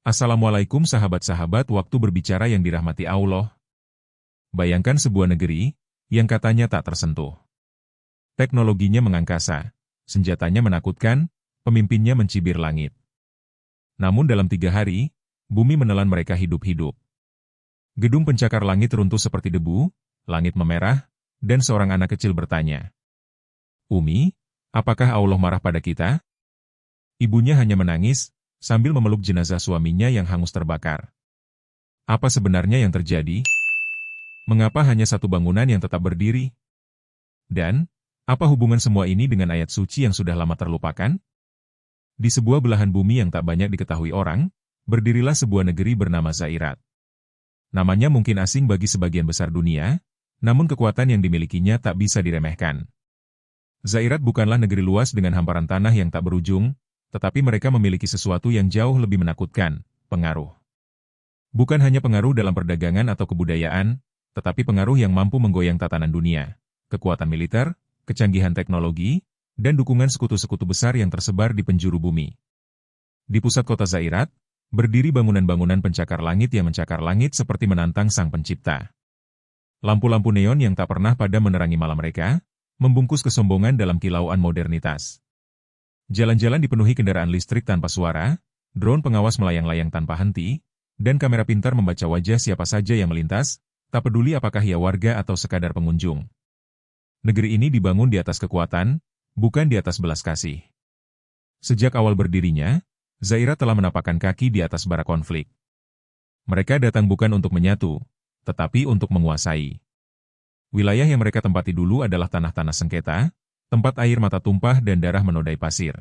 Assalamualaikum sahabat-sahabat waktu berbicara yang dirahmati Allah. Bayangkan sebuah negeri yang katanya tak tersentuh. Teknologinya mengangkasa, senjatanya menakutkan, pemimpinnya mencibir langit. Namun dalam 3 hari, bumi menelan mereka hidup-hidup. Gedung pencakar langit runtuh seperti debu, langit memerah, dan seorang anak kecil bertanya, "Umi, apakah Allah marah pada kita?" Ibunya hanya menangis, sambil memeluk jenazah suaminya yang hangus terbakar. Apa sebenarnya yang terjadi? Mengapa hanya satu bangunan yang tetap berdiri? Dan, apa hubungan semua ini dengan ayat suci yang sudah lama terlupakan? Di sebuah belahan bumi yang tak banyak diketahui orang, berdirilah sebuah negeri bernama Zairat. Namanya mungkin asing bagi sebagian besar dunia, namun kekuatan yang dimilikinya tak bisa diremehkan. Zairat bukanlah negeri luas dengan hamparan tanah yang tak berujung, tetapi mereka memiliki sesuatu yang jauh lebih menakutkan, pengaruh. Bukan hanya pengaruh dalam perdagangan atau kebudayaan, tetapi pengaruh yang mampu menggoyang tatanan dunia, kekuatan militer, kecanggihan teknologi, dan dukungan sekutu-sekutu besar yang tersebar di penjuru bumi. Di pusat kota Zairat, berdiri bangunan-bangunan pencakar langit yang mencakar langit seperti menantang sang pencipta. Lampu-lampu neon yang tak pernah padam menerangi malam mereka, membungkus kesombongan dalam kilauan modernitas. Jalan-jalan dipenuhi kendaraan listrik tanpa suara, drone pengawas melayang-layang tanpa henti, dan kamera pintar membaca wajah siapa saja yang melintas, tak peduli apakah ia warga atau sekadar pengunjung. Negeri ini dibangun di atas kekuatan, bukan di atas belas kasih. Sejak awal berdirinya, Zairat telah menapakkan kaki di atas bara konflik. Mereka datang bukan untuk menyatu, tetapi untuk menguasai. Wilayah yang mereka tempati dulu adalah tanah-tanah sengketa, tempat air mata tumpah dan darah menodai pasir.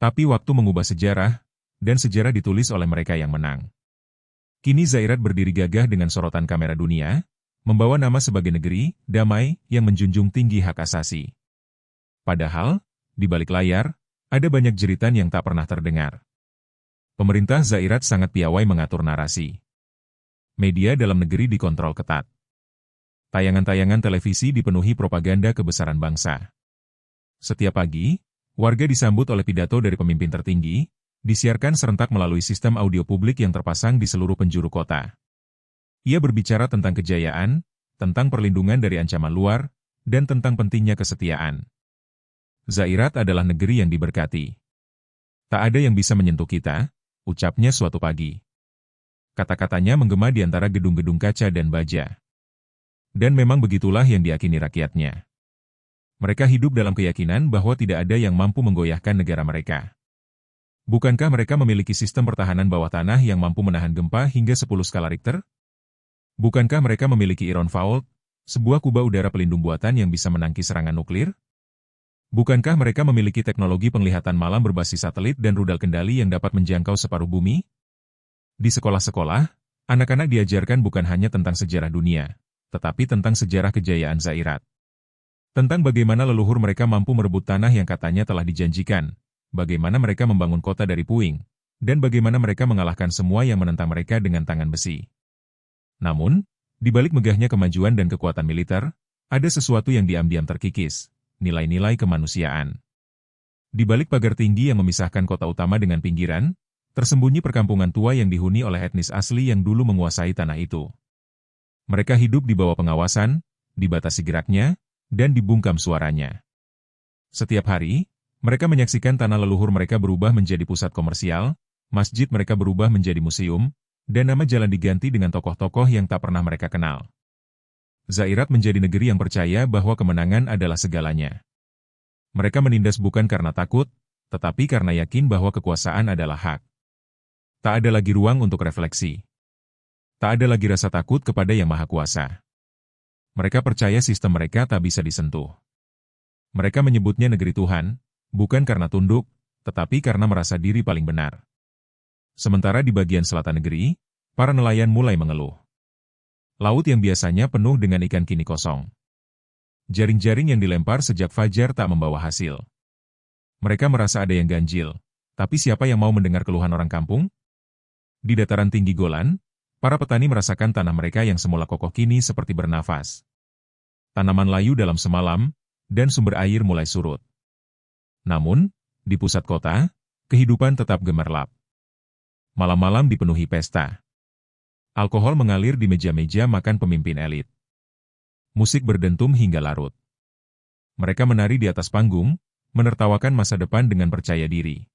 Tapi waktu mengubah sejarah, dan sejarah ditulis oleh mereka yang menang. Kini Zairat berdiri gagah dengan sorotan kamera dunia, membawa nama sebagai negeri damai yang menjunjung tinggi hak asasi. Padahal, di balik layar, ada banyak jeritan yang tak pernah terdengar. Pemerintah Zairat sangat piawai mengatur narasi. Media dalam negeri dikontrol ketat. Tayangan-tayangan televisi dipenuhi propaganda kebesaran bangsa. Setiap pagi, warga disambut oleh pidato dari pemimpin tertinggi, disiarkan serentak melalui sistem audio publik yang terpasang di seluruh penjuru kota. Ia berbicara tentang kejayaan, tentang perlindungan dari ancaman luar, dan tentang pentingnya kesetiaan. Zairat adalah negeri yang diberkati. Tak ada yang bisa menyentuh kita, ucapnya suatu pagi. Kata-katanya menggema di antara gedung-gedung kaca dan baja. Dan memang begitulah yang diyakini rakyatnya. Mereka hidup dalam keyakinan bahwa tidak ada yang mampu menggoyahkan negara mereka. Bukankah mereka memiliki sistem pertahanan bawah tanah yang mampu menahan gempa hingga 10 skala Richter? Bukankah mereka memiliki Iron Vault, sebuah kubah udara pelindung buatan yang bisa menangkis serangan nuklir? Bukankah mereka memiliki teknologi penglihatan malam berbasis satelit dan rudal kendali yang dapat menjangkau separuh bumi? Di sekolah-sekolah, anak-anak diajarkan bukan hanya tentang sejarah dunia, tetapi tentang sejarah kejayaan Zairat. Tentang bagaimana leluhur mereka mampu merebut tanah yang katanya telah dijanjikan, bagaimana mereka membangun kota dari puing, dan bagaimana mereka mengalahkan semua yang menentang mereka dengan tangan besi. Namun, di balik megahnya kemajuan dan kekuatan militer, ada sesuatu yang diam-diam terkikis, nilai-nilai kemanusiaan. Di balik pagar tinggi yang memisahkan kota utama dengan pinggiran, tersembunyi perkampungan tua yang dihuni oleh etnis asli yang dulu menguasai tanah itu. Mereka hidup di bawah pengawasan, dibatasi geraknya, dan dibungkam suaranya. Setiap hari, mereka menyaksikan tanah leluhur mereka berubah menjadi pusat komersial, masjid mereka berubah menjadi museum, dan nama jalan diganti dengan tokoh-tokoh yang tak pernah mereka kenal. Zairat menjadi negeri yang percaya bahwa kemenangan adalah segalanya. Mereka menindas bukan karena takut, tetapi karena yakin bahwa kekuasaan adalah hak. Tak ada lagi ruang untuk refleksi. Tak ada lagi rasa takut kepada Yang Maha Kuasa. Mereka percaya sistem mereka tak bisa disentuh. Mereka menyebutnya negeri Tuhan, bukan karena tunduk, tetapi karena merasa diri paling benar. Sementara di bagian selatan negeri, para nelayan mulai mengeluh. Laut yang biasanya penuh dengan ikan kini kosong. Jaring-jaring yang dilempar sejak fajar tak membawa hasil. Mereka merasa ada yang ganjil, tapi siapa yang mau mendengar keluhan orang kampung? Di dataran tinggi Golan, para petani merasakan tanah mereka yang semula kokoh kini seperti bernafas. Tanaman layu dalam semalam, dan sumber air mulai surut. Namun, di pusat kota, kehidupan tetap gemerlap. Malam-malam dipenuhi pesta. Alkohol mengalir di meja-meja makan pemimpin elit. Musik berdentum hingga larut. Mereka menari di atas panggung, menertawakan masa depan dengan percaya diri.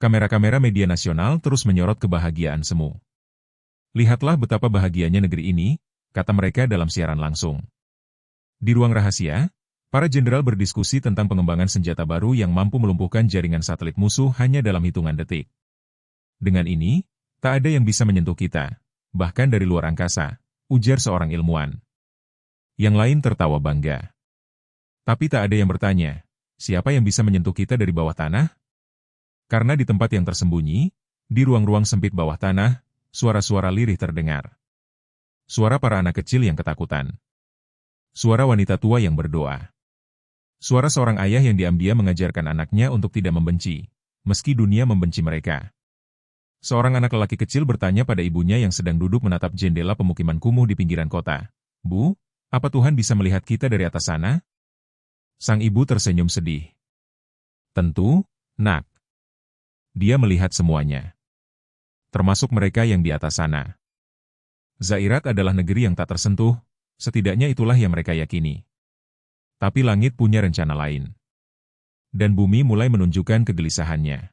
Kamera-kamera media nasional terus menyorot kebahagiaan semu. Lihatlah betapa bahagianya negeri ini, kata mereka dalam siaran langsung. Di ruang rahasia, para jenderal berdiskusi tentang pengembangan senjata baru yang mampu melumpuhkan jaringan satelit musuh hanya dalam hitungan detik. Dengan ini, tak ada yang bisa menyentuh kita, bahkan dari luar angkasa, ujar seorang ilmuwan. Yang lain tertawa bangga. Tapi tak ada yang bertanya, siapa yang bisa menyentuh kita dari bawah tanah? Karena di tempat yang tersembunyi, di ruang-ruang sempit bawah tanah, suara-suara lirih terdengar. Suara para anak kecil yang ketakutan. Suara wanita tua yang berdoa. Suara seorang ayah yang diam-diam mengajarkan anaknya untuk tidak membenci, meski dunia membenci mereka. Seorang anak lelaki kecil bertanya pada ibunya yang sedang duduk menatap jendela pemukiman kumuh di pinggiran kota. Bu, apa Tuhan bisa melihat kita dari atas sana? Sang ibu tersenyum sedih. Tentu, nak. Dia melihat semuanya. Termasuk mereka yang di atas sana. Zairat adalah negeri yang tak tersentuh, setidaknya itulah yang mereka yakini. Tapi langit punya rencana lain. Dan bumi mulai menunjukkan kegelisahannya.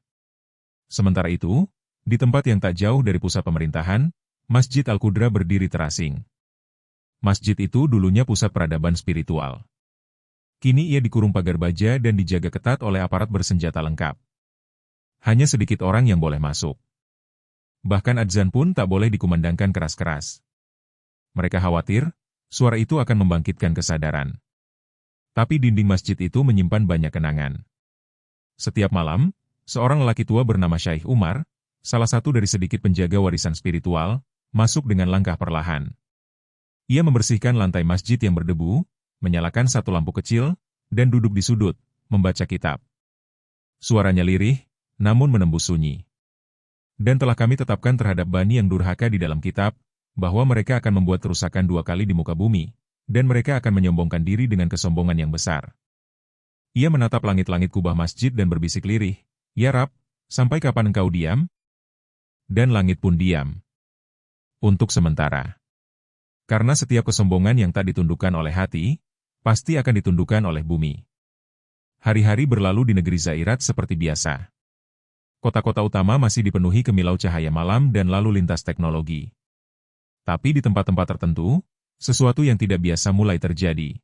Sementara itu, di tempat yang tak jauh dari pusat pemerintahan, Masjid Al-Qudra berdiri terasing. Masjid itu dulunya pusat peradaban spiritual. Kini ia dikurung pagar baja dan dijaga ketat oleh aparat bersenjata lengkap. Hanya sedikit orang yang boleh masuk. Bahkan adzan pun tak boleh dikumandangkan keras-keras. Mereka khawatir, suara itu akan membangkitkan kesadaran. Tapi dinding masjid itu menyimpan banyak kenangan. Setiap malam, seorang lelaki tua bernama Syaikh Umar, salah satu dari sedikit penjaga warisan spiritual, masuk dengan langkah perlahan. Ia membersihkan lantai masjid yang berdebu, menyalakan satu lampu kecil, dan duduk di sudut, membaca kitab. Suaranya lirih, namun menembus sunyi. Dan telah kami tetapkan terhadap bani yang durhaka di dalam kitab, bahwa mereka akan membuat kerusakan 2 kali di muka bumi, dan mereka akan menyombongkan diri dengan kesombongan yang besar. Ia menatap langit-langit kubah masjid dan berbisik lirih, "Ya Rab, sampai kapan engkau diam?" Dan langit pun diam. Untuk sementara. Karena setiap kesombongan yang tak ditundukkan oleh hati, pasti akan ditundukkan oleh bumi. Hari-hari berlalu di negeri Zairat seperti biasa. Kota-kota utama masih dipenuhi kemilau cahaya malam dan lalu lintas teknologi. Tapi di tempat-tempat tertentu, sesuatu yang tidak biasa mulai terjadi.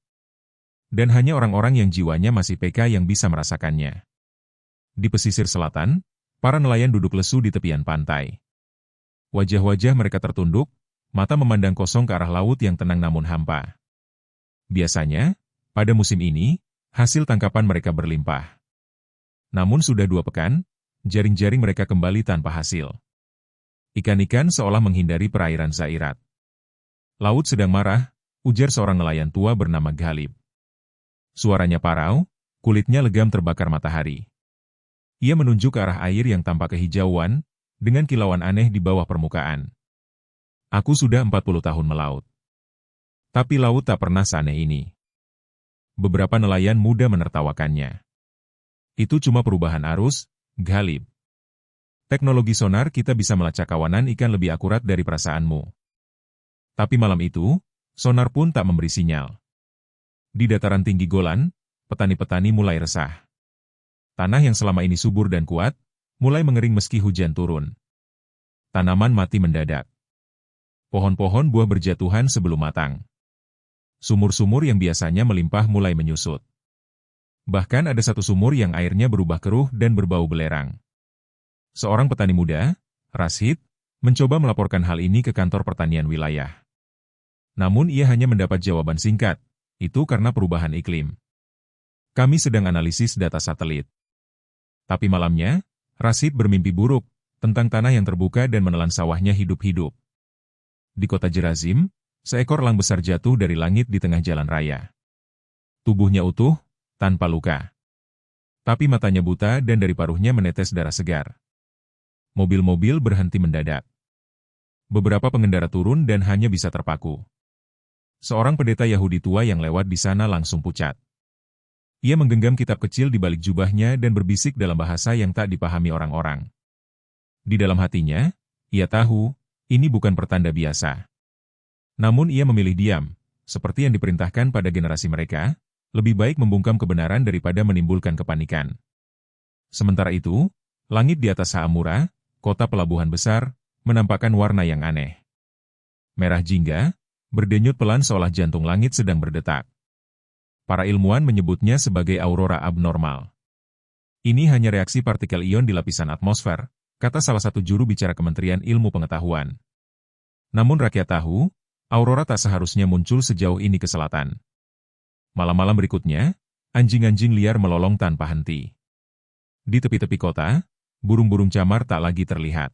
Dan hanya orang-orang yang jiwanya masih peka yang bisa merasakannya. Di pesisir selatan, para nelayan duduk lesu di tepian pantai. Wajah-wajah mereka tertunduk, mata memandang kosong ke arah laut yang tenang namun hampa. Biasanya, pada musim ini, hasil tangkapan mereka berlimpah. Namun sudah 2 pekan, jaring-jaring mereka kembali tanpa hasil. Ikan-ikan seolah menghindari perairan Zairat. Laut sedang marah, ujar seorang nelayan tua bernama Ghalib. Suaranya parau, kulitnya legam terbakar matahari. Ia menunjuk ke arah air yang tampak kehijauan, dengan kilauan aneh di bawah permukaan. Aku sudah 40 tahun melaut. Tapi laut tak pernah seaneh ini. Beberapa nelayan muda menertawakannya. Itu cuma perubahan arus, Ghalib. Teknologi sonar kita bisa melacak kawanan ikan lebih akurat dari perasaanmu. Tapi malam itu, sonar pun tak memberi sinyal. Di dataran tinggi Golan, petani-petani mulai resah. Tanah yang selama ini subur dan kuat, mulai mengering meski hujan turun. Tanaman mati mendadak. Pohon-pohon buah berjatuhan sebelum matang. Sumur-sumur yang biasanya melimpah mulai menyusut. Bahkan ada satu sumur yang airnya berubah keruh dan berbau belerang. Seorang petani muda, Rashid, mencoba melaporkan hal ini ke kantor pertanian wilayah. Namun ia hanya mendapat jawaban singkat, itu karena perubahan iklim. Kami sedang analisis data satelit. Tapi malamnya, Rashid bermimpi buruk tentang tanah yang terbuka dan menelan sawahnya hidup-hidup. Di kota Jerazim, seekor elang besar jatuh dari langit di tengah jalan raya. Tubuhnya utuh, tanpa luka. Tapi matanya buta dan dari paruhnya menetes darah segar. Mobil-mobil berhenti mendadak. Beberapa pengendara turun dan hanya bisa terpaku. Seorang pendeta Yahudi tua yang lewat di sana langsung pucat. Ia menggenggam kitab kecil di balik jubahnya dan berbisik dalam bahasa yang tak dipahami orang-orang. Di dalam hatinya, ia tahu, ini bukan pertanda biasa. Namun ia memilih diam, seperti yang diperintahkan pada generasi mereka, lebih baik membungkam kebenaran daripada menimbulkan kepanikan. Sementara itu, langit di atas Haamura, kota pelabuhan besar, menampakkan warna yang aneh. Merah jingga, berdenyut pelan seolah jantung langit sedang berdetak. Para ilmuwan menyebutnya sebagai aurora abnormal. Ini hanya reaksi partikel ion di lapisan atmosfer, kata salah satu juru bicara Kementerian Ilmu Pengetahuan. Namun rakyat tahu, aurora tak seharusnya muncul sejauh ini ke selatan. Malam-malam berikutnya, anjing-anjing liar melolong tanpa henti. Di tepi-tepi kota, burung-burung camar tak lagi terlihat.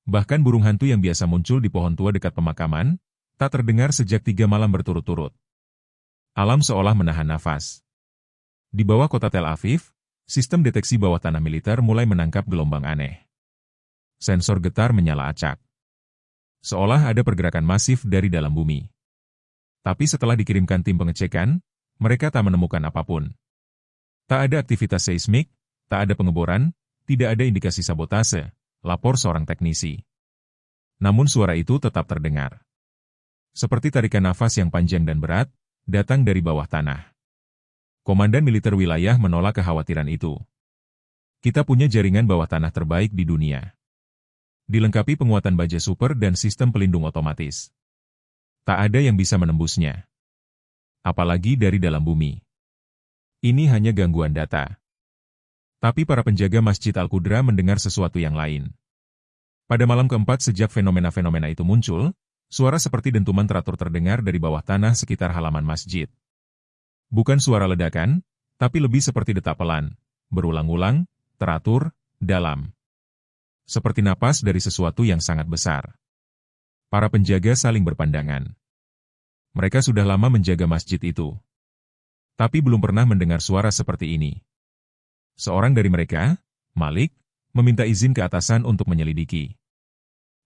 Bahkan burung hantu yang biasa muncul di pohon tua dekat pemakaman, tak terdengar sejak 3 malam berturut-turut. Alam seolah menahan nafas. Di bawah kota Tel Aviv, sistem deteksi bawah tanah militer mulai menangkap gelombang aneh. Sensor getar menyala acak. Seolah ada pergerakan masif dari dalam bumi. Tapi setelah dikirimkan tim pengecekan, mereka tak menemukan apapun. Tak ada aktivitas seismik, tak ada pengeboran, tidak ada indikasi sabotase, lapor seorang teknisi. Namun suara itu tetap terdengar. Seperti tarikan nafas yang panjang dan berat, datang dari bawah tanah. Komandan militer wilayah menolak kekhawatiran itu. Kita punya jaringan bawah tanah terbaik di dunia. Dilengkapi penguatan baja super dan sistem pelindung otomatis. Tak ada yang bisa menembusnya. Apalagi dari dalam bumi. Ini hanya gangguan data. Tapi para penjaga Masjid Al-Qudra mendengar sesuatu yang lain. Pada malam keempat sejak fenomena-fenomena itu muncul, suara seperti dentuman teratur terdengar dari bawah tanah sekitar halaman masjid. Bukan suara ledakan, tapi lebih seperti detak pelan, berulang-ulang, teratur, dalam. Seperti napas dari sesuatu yang sangat besar. Para penjaga saling berpandangan. Mereka sudah lama menjaga masjid itu. Tapi belum pernah mendengar suara seperti ini. Seorang dari mereka, Malik, meminta izin ke atasan untuk menyelidiki.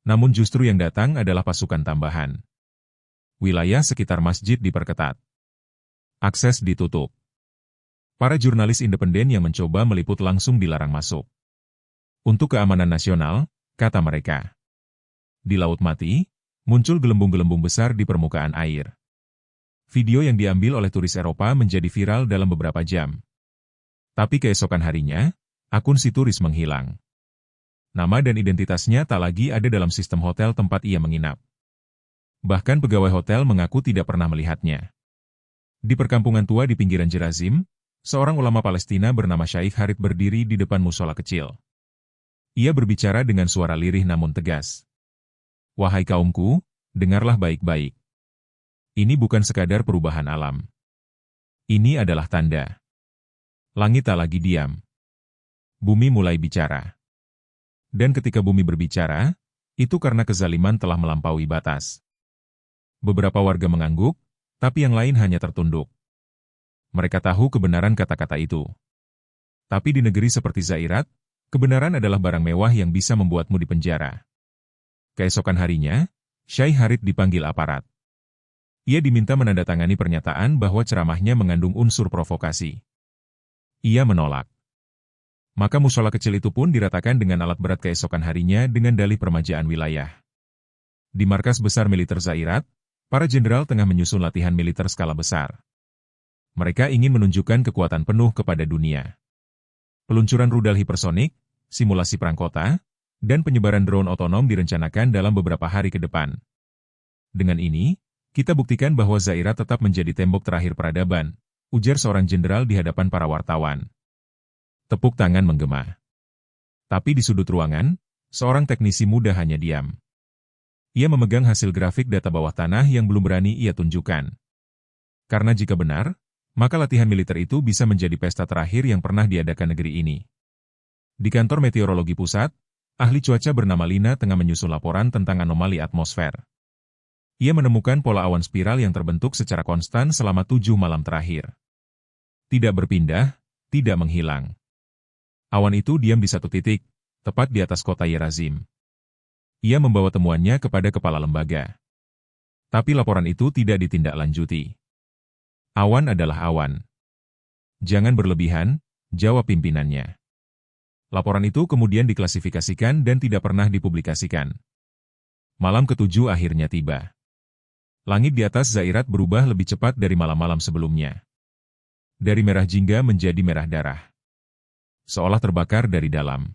Namun justru yang datang adalah pasukan tambahan. Wilayah sekitar masjid diperketat. Akses ditutup. Para jurnalis independen yang mencoba meliput langsung dilarang masuk. Untuk keamanan nasional, kata mereka. Di Laut Mati, muncul gelembung-gelembung besar di permukaan air. Video yang diambil oleh turis Eropa menjadi viral dalam beberapa jam. Tapi keesokan harinya, akun si turis menghilang. Nama dan identitasnya tak lagi ada dalam sistem hotel tempat ia menginap. Bahkan pegawai hotel mengaku tidak pernah melihatnya. Di perkampungan tua di pinggiran Jerazim, seorang ulama Palestina bernama Syaikh Harit berdiri di depan musola kecil. Ia berbicara dengan suara lirih namun tegas. Wahai kaumku, dengarlah baik-baik. Ini bukan sekadar perubahan alam. Ini adalah tanda. Langit tak lagi diam. Bumi mulai bicara. Dan ketika bumi berbicara, itu karena kezaliman telah melampaui batas. Beberapa warga mengangguk, tapi yang lain hanya tertunduk. Mereka tahu kebenaran kata-kata itu. Tapi di negeri seperti Zairat, kebenaran adalah barang mewah yang bisa membuatmu dipenjara. Keesokan harinya, Syaikh Harit dipanggil aparat. Ia diminta menandatangani pernyataan bahwa ceramahnya mengandung unsur provokasi. Ia menolak. Maka musola kecil itu pun diratakan dengan alat berat keesokan harinya dengan dalih permajaan wilayah. Di markas besar militer Zairat, para jenderal tengah menyusun latihan militer skala besar. Mereka ingin menunjukkan kekuatan penuh kepada dunia. Peluncuran rudal hipersonik, simulasi perang kota, dan penyebaran drone otonom direncanakan dalam beberapa hari ke depan. Dengan ini, kita buktikan bahwa Zairat tetap menjadi tembok terakhir peradaban, ujar seorang jenderal di hadapan para wartawan. Tepuk tangan menggema. Tapi di sudut ruangan, seorang teknisi muda hanya diam. Ia memegang hasil grafik data bawah tanah yang belum berani ia tunjukkan. Karena jika benar, maka latihan militer itu bisa menjadi pesta terakhir yang pernah diadakan negeri ini. Di kantor meteorologi pusat, ahli cuaca bernama Lina tengah menyusun laporan tentang anomali atmosfer. Ia menemukan pola awan spiral yang terbentuk secara konstan selama 7 malam terakhir. Tidak berpindah, tidak menghilang. Awan itu diam di satu titik, tepat di atas kota Yerazim. Ia membawa temuannya kepada kepala lembaga. Tapi laporan itu tidak ditindaklanjuti. Awan adalah awan. Jangan berlebihan, jawab pimpinannya. Laporan itu kemudian diklasifikasikan dan tidak pernah dipublikasikan. Malam ketujuh akhirnya tiba. Langit di atas Zairat berubah lebih cepat dari malam-malam sebelumnya. Dari merah jingga menjadi merah darah. Seolah terbakar dari dalam.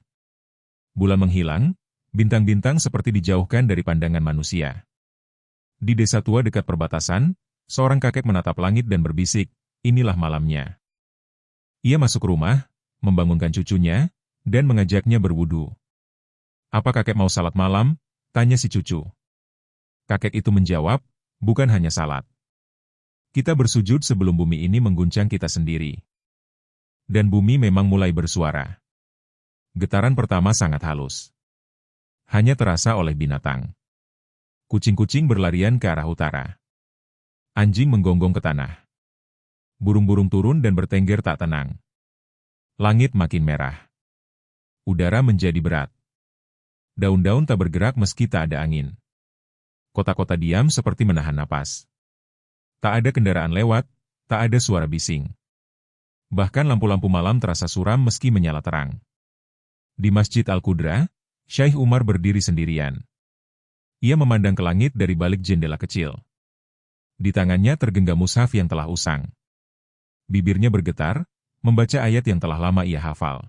Bulan menghilang, bintang-bintang seperti dijauhkan dari pandangan manusia. Di desa tua dekat perbatasan, seorang kakek menatap langit dan berbisik, inilah malamnya. Ia masuk rumah, membangunkan cucunya, dan mengajaknya berwudu. Apa kakek mau salat malam? Tanya si cucu. Kakek itu menjawab, bukan hanya salat. Kita bersujud sebelum bumi ini mengguncang kita sendiri. Dan bumi memang mulai bersuara. Getaran pertama sangat halus. Hanya terasa oleh binatang. Kucing-kucing berlarian ke arah utara. Anjing menggonggong ke tanah. Burung-burung turun dan bertengger tak tenang. Langit makin merah. Udara menjadi berat. Daun-daun tak bergerak meski tak ada angin. Kota-kota diam seperti menahan napas. Tak ada kendaraan lewat, tak ada suara bising. Bahkan lampu-lampu malam terasa suram meski menyala terang. Di Masjid Al-Qudra, Syekh Umar berdiri sendirian. Ia memandang ke langit dari balik jendela kecil. Di tangannya tergenggam mushaf yang telah usang. Bibirnya bergetar, membaca ayat yang telah lama ia hafal.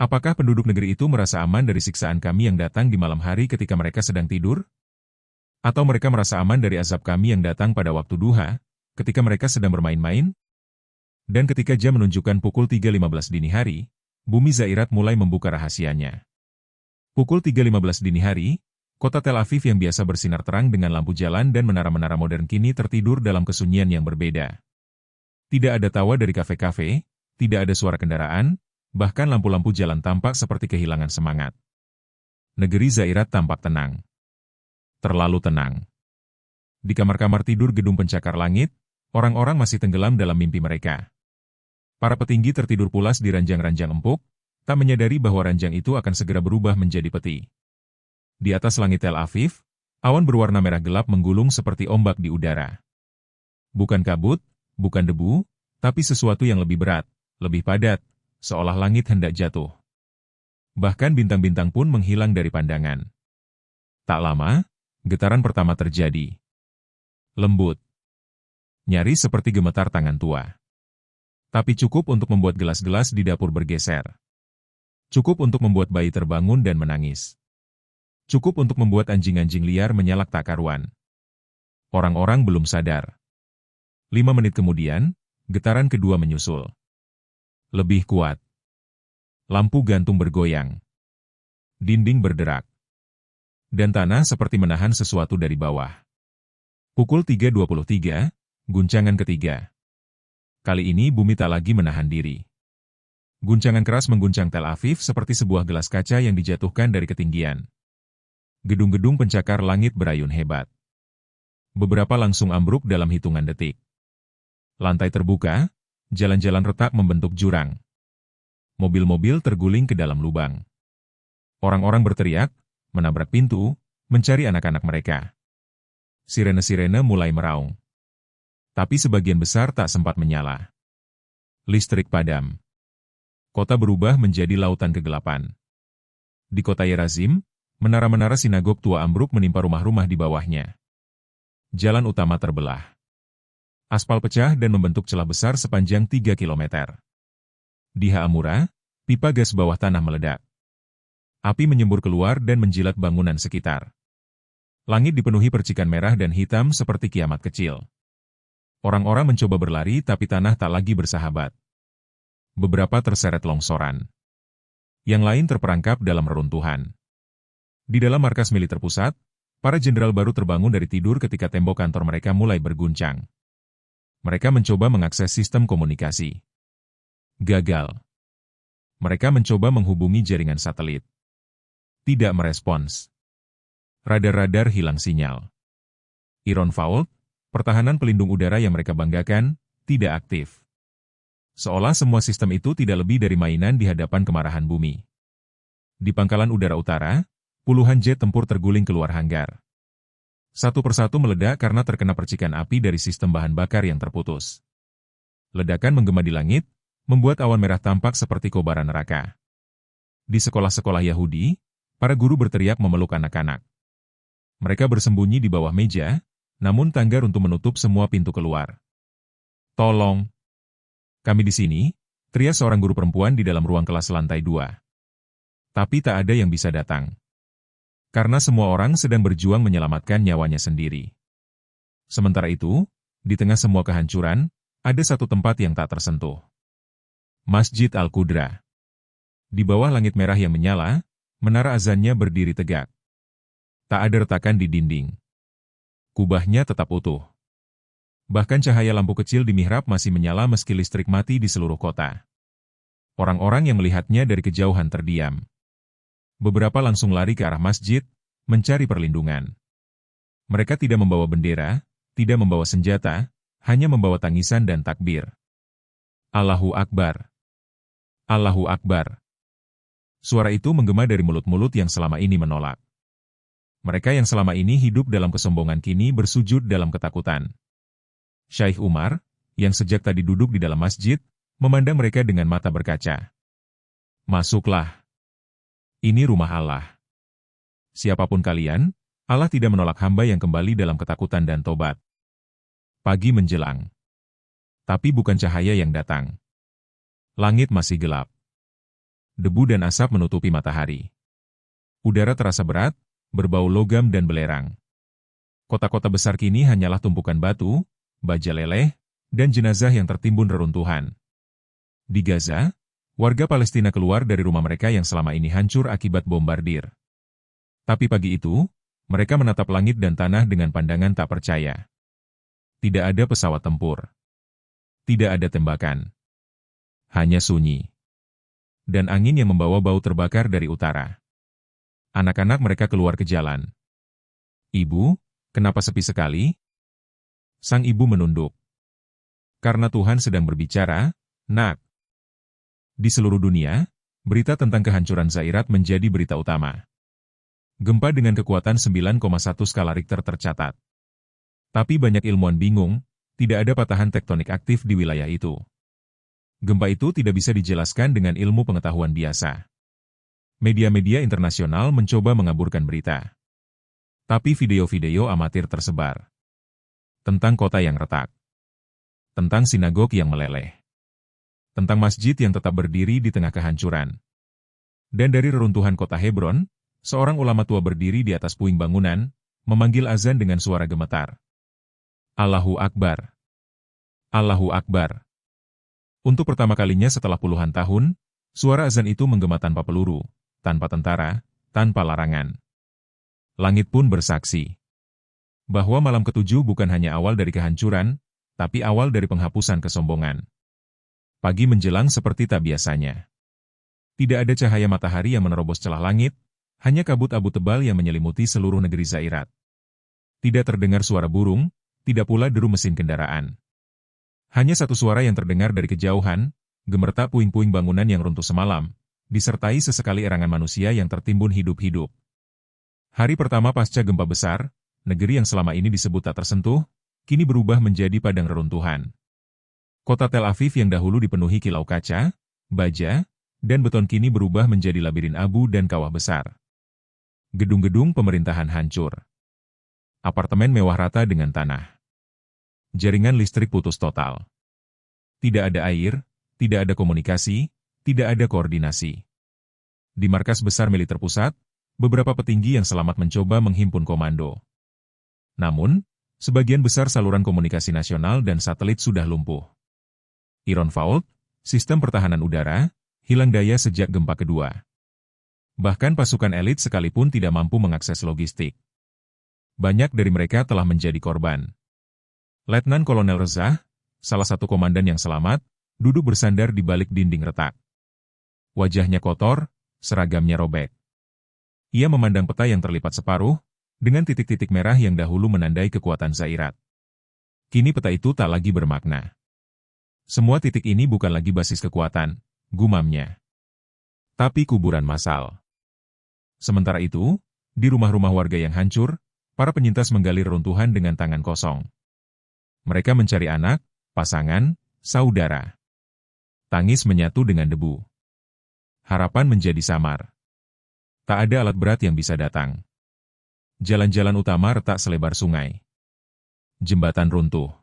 Apakah penduduk negeri itu merasa aman dari siksaan kami yang datang di malam hari ketika mereka sedang tidur? Atau mereka merasa aman dari azab kami yang datang pada waktu duha, ketika mereka sedang bermain-main? Dan ketika jam menunjukkan pukul 3.15 dini hari, bumi Zairat mulai membuka rahasianya. Pukul 3.15 dini hari, kota Tel Aviv yang biasa bersinar terang dengan lampu jalan dan menara-menara modern kini tertidur dalam kesunyian yang berbeda. Tidak ada tawa dari kafe-kafe, tidak ada suara kendaraan, bahkan lampu-lampu jalan tampak seperti kehilangan semangat. Negeri Zairat tampak tenang. Terlalu tenang. Di kamar-kamar tidur gedung pencakar langit, orang-orang masih tenggelam dalam mimpi mereka. Para petinggi tertidur pulas di ranjang-ranjang empuk, tak menyadari bahwa ranjang itu akan segera berubah menjadi peti. Di atas langit Tel Aviv, awan berwarna merah gelap menggulung seperti ombak di udara. Bukan kabut, bukan debu, tapi sesuatu yang lebih berat, lebih padat, seolah langit hendak jatuh. Bahkan bintang-bintang pun menghilang dari pandangan. Tak lama, getaran pertama terjadi. Lembut. Nyaris seperti gemetar tangan tua. Tapi cukup untuk membuat gelas-gelas di dapur bergeser. Cukup untuk membuat bayi terbangun dan menangis. Cukup untuk membuat anjing-anjing liar menyalak tak karuan. Orang-orang belum sadar. 5 menit kemudian, getaran kedua menyusul. Lebih kuat. Lampu gantung bergoyang. Dinding berderak. Dan tanah seperti menahan sesuatu dari bawah. Pukul 3.23, guncangan ketiga. Kali ini bumi tak lagi menahan diri. Guncangan keras mengguncang Tel Aviv seperti sebuah gelas kaca yang dijatuhkan dari ketinggian. Gedung-gedung pencakar langit berayun hebat. Beberapa langsung ambruk dalam hitungan detik. Lantai terbuka, jalan-jalan retak membentuk jurang. Mobil-mobil terguling ke dalam lubang. Orang-orang berteriak, menabrak pintu, mencari anak-anak mereka. Sirene-sirene mulai meraung. Tapi sebagian besar tak sempat menyala. Listrik padam. Kota berubah menjadi lautan kegelapan. Di kota Yerazim, menara-menara sinagog tua ambruk menimpa rumah-rumah di bawahnya. Jalan utama terbelah. Aspal pecah dan membentuk celah besar sepanjang 3 kilometer. Di Haamura, pipa gas bawah tanah meledak. Api menyembur keluar dan menjilat bangunan sekitar. Langit dipenuhi percikan merah dan hitam seperti kiamat kecil. Orang-orang mencoba berlari tapi tanah tak lagi bersahabat. Beberapa terseret longsoran. Yang lain terperangkap dalam reruntuhan. Di dalam markas militer pusat, para jenderal baru terbangun dari tidur ketika tembok kantor mereka mulai berguncang. Mereka mencoba mengakses sistem komunikasi. Gagal. Mereka mencoba menghubungi jaringan satelit. Tidak merespons. Radar-radar hilang sinyal. Iron Fault, pertahanan pelindung udara yang mereka banggakan, tidak aktif. Seolah semua sistem itu tidak lebih dari mainan di hadapan kemarahan bumi. Di pangkalan udara utara, puluhan jet tempur terguling keluar hanggar. Satu persatu meledak karena terkena percikan api dari sistem bahan bakar yang terputus. Ledakan menggema di langit, membuat awan merah tampak seperti kobaran neraka. Di sekolah-sekolah Yahudi, para guru berteriak memeluk anak-anak. Mereka bersembunyi di bawah meja, namun tangga runtuh menutup semua pintu keluar. "Tolong! Kami di sini," teriak seorang guru perempuan di dalam ruang kelas lantai 2. Tapi tak ada yang bisa datang. Karena semua orang sedang berjuang menyelamatkan nyawanya sendiri. Sementara itu, di tengah semua kehancuran, ada satu tempat yang tak tersentuh. Masjid Al-Qudra. Di bawah langit merah yang menyala, menara azannya berdiri tegak. Tak ada retakan di dinding. Kubahnya tetap utuh. Bahkan cahaya lampu kecil di mihrab masih menyala meski listrik mati di seluruh kota. Orang-orang yang melihatnya dari kejauhan terdiam. Beberapa langsung lari ke arah masjid, mencari perlindungan. Mereka tidak membawa bendera, tidak membawa senjata, hanya membawa tangisan dan takbir. Allahu Akbar. Allahu Akbar. Suara itu menggema dari mulut-mulut yang selama ini menolak. Mereka yang selama ini hidup dalam kesombongan kini bersujud dalam ketakutan. Syekh Umar, yang sejak tadi duduk di dalam masjid, memandang mereka dengan mata berkaca. "Masuklah. Ini rumah Allah. Siapapun kalian, Allah tidak menolak hamba yang kembali dalam ketakutan dan tobat." Pagi menjelang. Tapi bukan cahaya yang datang. Langit masih gelap. Debu dan asap menutupi matahari. Udara terasa berat, berbau logam dan belerang. Kota-kota besar kini hanyalah tumpukan batu, baja leleh, dan jenazah yang tertimbun reruntuhan. Di Gaza, warga Palestina keluar dari rumah mereka yang selama ini hancur akibat bombardir. Tapi pagi itu, mereka menatap langit dan tanah dengan pandangan tak percaya. Tidak ada pesawat tempur. Tidak ada tembakan. Hanya sunyi. Dan angin yang membawa bau terbakar dari utara. Anak-anak mereka keluar ke jalan. "Ibu, kenapa sepi sekali?" Sang ibu menunduk. "Karena Tuhan sedang berbicara, Nak." Di seluruh dunia, berita tentang kehancuran Zairat menjadi berita utama. Gempa dengan kekuatan 9,1 skala Richter tercatat. Tapi banyak ilmuwan bingung, tidak ada patahan tektonik aktif di wilayah itu. Gempa itu tidak bisa dijelaskan dengan ilmu pengetahuan biasa. Media-media internasional mencoba mengaburkan berita. Tapi video-video amatir tersebar. Tentang kota yang retak. Tentang sinagog yang meleleh. Tentang masjid yang tetap berdiri di tengah kehancuran. Dan dari reruntuhan kota Hebron, seorang ulama tua berdiri di atas puing bangunan, memanggil azan dengan suara gemetar. "Allahu Akbar. Allahu Akbar." Untuk pertama kalinya setelah puluhan tahun, suara azan itu menggema tanpa peluru, tanpa tentara, tanpa larangan. Langit pun bersaksi bahwa malam ketujuh bukan hanya awal dari kehancuran, tapi awal dari penghapusan kesombongan. Pagi menjelang seperti tak biasanya. Tidak ada cahaya matahari yang menerobos celah langit, hanya kabut abu tebal yang menyelimuti seluruh negeri Zairat. Tidak terdengar suara burung, tidak pula deru mesin kendaraan. Hanya satu suara yang terdengar dari kejauhan, gemertak puing-puing bangunan yang runtuh semalam, disertai sesekali erangan manusia yang tertimbun hidup-hidup. Hari pertama pasca gempa besar, negeri yang selama ini disebut tak tersentuh, kini berubah menjadi padang reruntuhan. Kota Tel Aviv yang dahulu dipenuhi kilau kaca, baja, dan beton kini berubah menjadi labirin abu dan kawah besar. Gedung-gedung pemerintahan hancur. Apartemen mewah rata dengan tanah. Jaringan listrik putus total. Tidak ada air, tidak ada komunikasi, tidak ada koordinasi. Di markas besar militer pusat, beberapa petinggi yang selamat mencoba menghimpun komando. Namun, sebagian besar saluran komunikasi nasional dan satelit sudah lumpuh. Iron fault, sistem pertahanan udara, hilang daya sejak gempa kedua. Bahkan pasukan elit sekalipun tidak mampu mengakses logistik. Banyak dari mereka telah menjadi korban. Letnan Kolonel Rezah, salah satu komandan yang selamat, duduk bersandar di balik dinding retak. Wajahnya kotor, seragamnya robek. Ia memandang peta yang terlipat separuh, dengan titik-titik merah yang dahulu menandai kekuatan Zairat. Kini peta itu tak lagi bermakna. Semua titik ini bukan lagi basis kekuatan, gumamnya. Tapi kuburan massal. Sementara itu, di rumah-rumah warga yang hancur, para penyintas menggali reruntuhan dengan tangan kosong. Mereka mencari anak, pasangan, saudara. Tangis menyatu dengan debu. Harapan menjadi samar. Tak ada alat berat yang bisa datang. Jalan-jalan utama retak selebar sungai. Jembatan runtuh.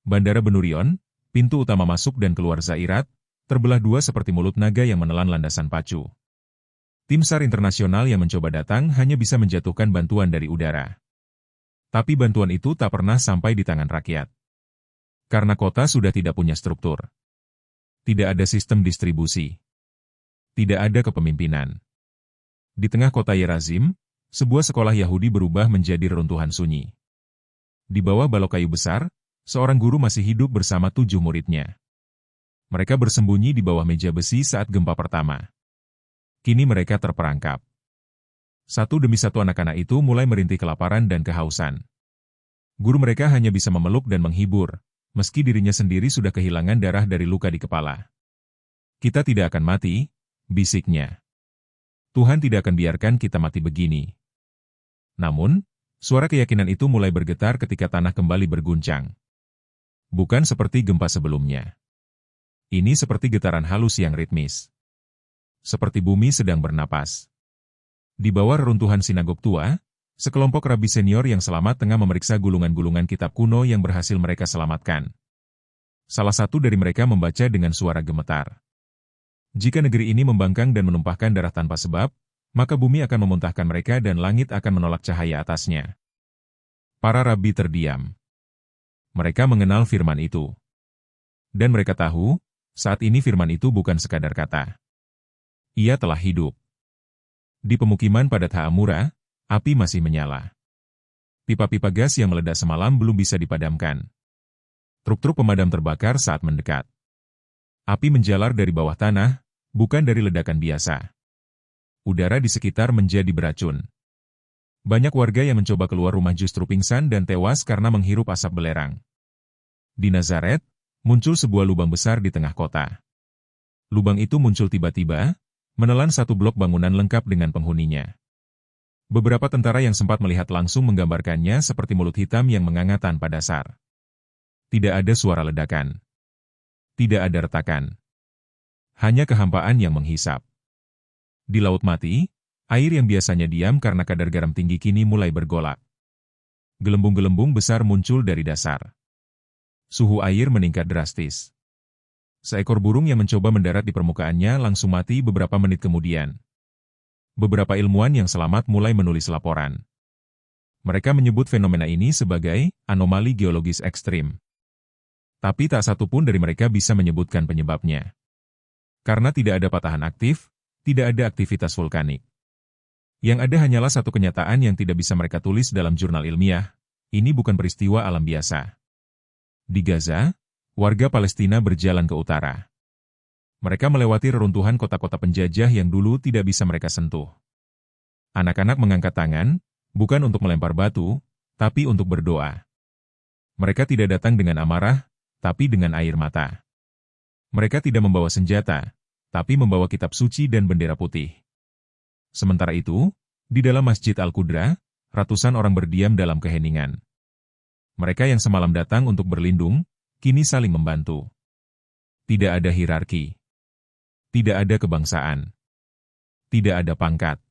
Bandara Benurion, pintu utama masuk dan keluar Zairat, terbelah dua seperti mulut naga yang menelan landasan pacu. Tim SAR internasional yang mencoba datang hanya bisa menjatuhkan bantuan dari udara. Tapi bantuan itu tak pernah sampai di tangan rakyat. Karena kota sudah tidak punya struktur. Tidak ada sistem distribusi. Tidak ada kepemimpinan. Di tengah kota Yerazim, sebuah sekolah Yahudi berubah menjadi reruntuhan sunyi. Di bawah balok kayu besar, seorang guru masih hidup bersama 7 muridnya. Mereka bersembunyi di bawah meja besi saat gempa pertama. Kini mereka terperangkap. Satu demi satu anak-anak itu mulai merintih kelaparan dan kehausan. Guru mereka hanya bisa memeluk dan menghibur, meski dirinya sendiri sudah kehilangan darah dari luka di kepala. Kita tidak akan mati, bisiknya. Tuhan tidak akan biarkan kita mati begini. Namun, suara keyakinan itu mulai bergetar ketika tanah kembali berguncang. Bukan seperti gempa sebelumnya. Ini seperti getaran halus yang ritmis. Seperti bumi sedang bernapas. Di bawah reruntuhan sinagog tua, sekelompok rabi senior yang selamat tengah memeriksa gulungan-gulungan kitab kuno yang berhasil mereka selamatkan. Salah satu dari mereka membaca dengan suara gemetar. Jika negeri ini membangkang dan menumpahkan darah tanpa sebab, maka bumi akan memuntahkan mereka dan langit akan menolak cahaya atasnya. Para rabi terdiam. Mereka mengenal firman itu. Dan mereka tahu, saat ini firman itu bukan sekadar kata. Ia telah hidup. Di pemukiman padat Haamura, api masih menyala. Pipa-pipa gas yang meledak semalam belum bisa dipadamkan. Truk-truk pemadam terbakar saat mendekat. Api menjalar dari bawah tanah, bukan dari ledakan biasa. Udara di sekitar menjadi beracun. Banyak warga yang mencoba keluar rumah justru pingsan dan tewas karena menghirup asap belerang. Di Nazaret, muncul sebuah lubang besar di tengah kota. Lubang itu muncul tiba-tiba, menelan satu blok bangunan lengkap dengan penghuninya. Beberapa tentara yang sempat melihat langsung menggambarkannya seperti mulut hitam yang menganga tanpa dasar. Tidak ada suara ledakan. Tidak ada retakan. Hanya kehampaan yang menghisap. Di laut mati, air yang biasanya diam karena kadar garam tinggi kini mulai bergolak. Gelembung-gelembung besar muncul dari dasar. Suhu air meningkat drastis. Seekor burung yang mencoba mendarat di permukaannya langsung mati beberapa menit kemudian. Beberapa ilmuwan yang selamat mulai menulis laporan. Mereka menyebut fenomena ini sebagai anomali geologis ekstrim. Tapi tak satu pun dari mereka bisa menyebutkan penyebabnya. Karena tidak ada patahan aktif, tidak ada aktivitas vulkanik. Yang ada hanyalah satu kenyataan yang tidak bisa mereka tulis dalam jurnal ilmiah. Ini bukan peristiwa alam biasa. Di Gaza, warga Palestina berjalan ke utara. Mereka melewati reruntuhan kota-kota penjajah yang dulu tidak bisa mereka sentuh. Anak-anak mengangkat tangan, bukan untuk melempar batu, tapi untuk berdoa. Mereka tidak datang dengan amarah, tapi dengan air mata. Mereka tidak membawa senjata, tapi membawa kitab suci dan bendera putih. Sementara itu, di dalam Masjid Al-Qudra, ratusan orang berdiam dalam keheningan. Mereka yang semalam datang untuk berlindung, kini saling membantu. Tidak ada hierarki. Tidak ada kebangsaan. Tidak ada pangkat.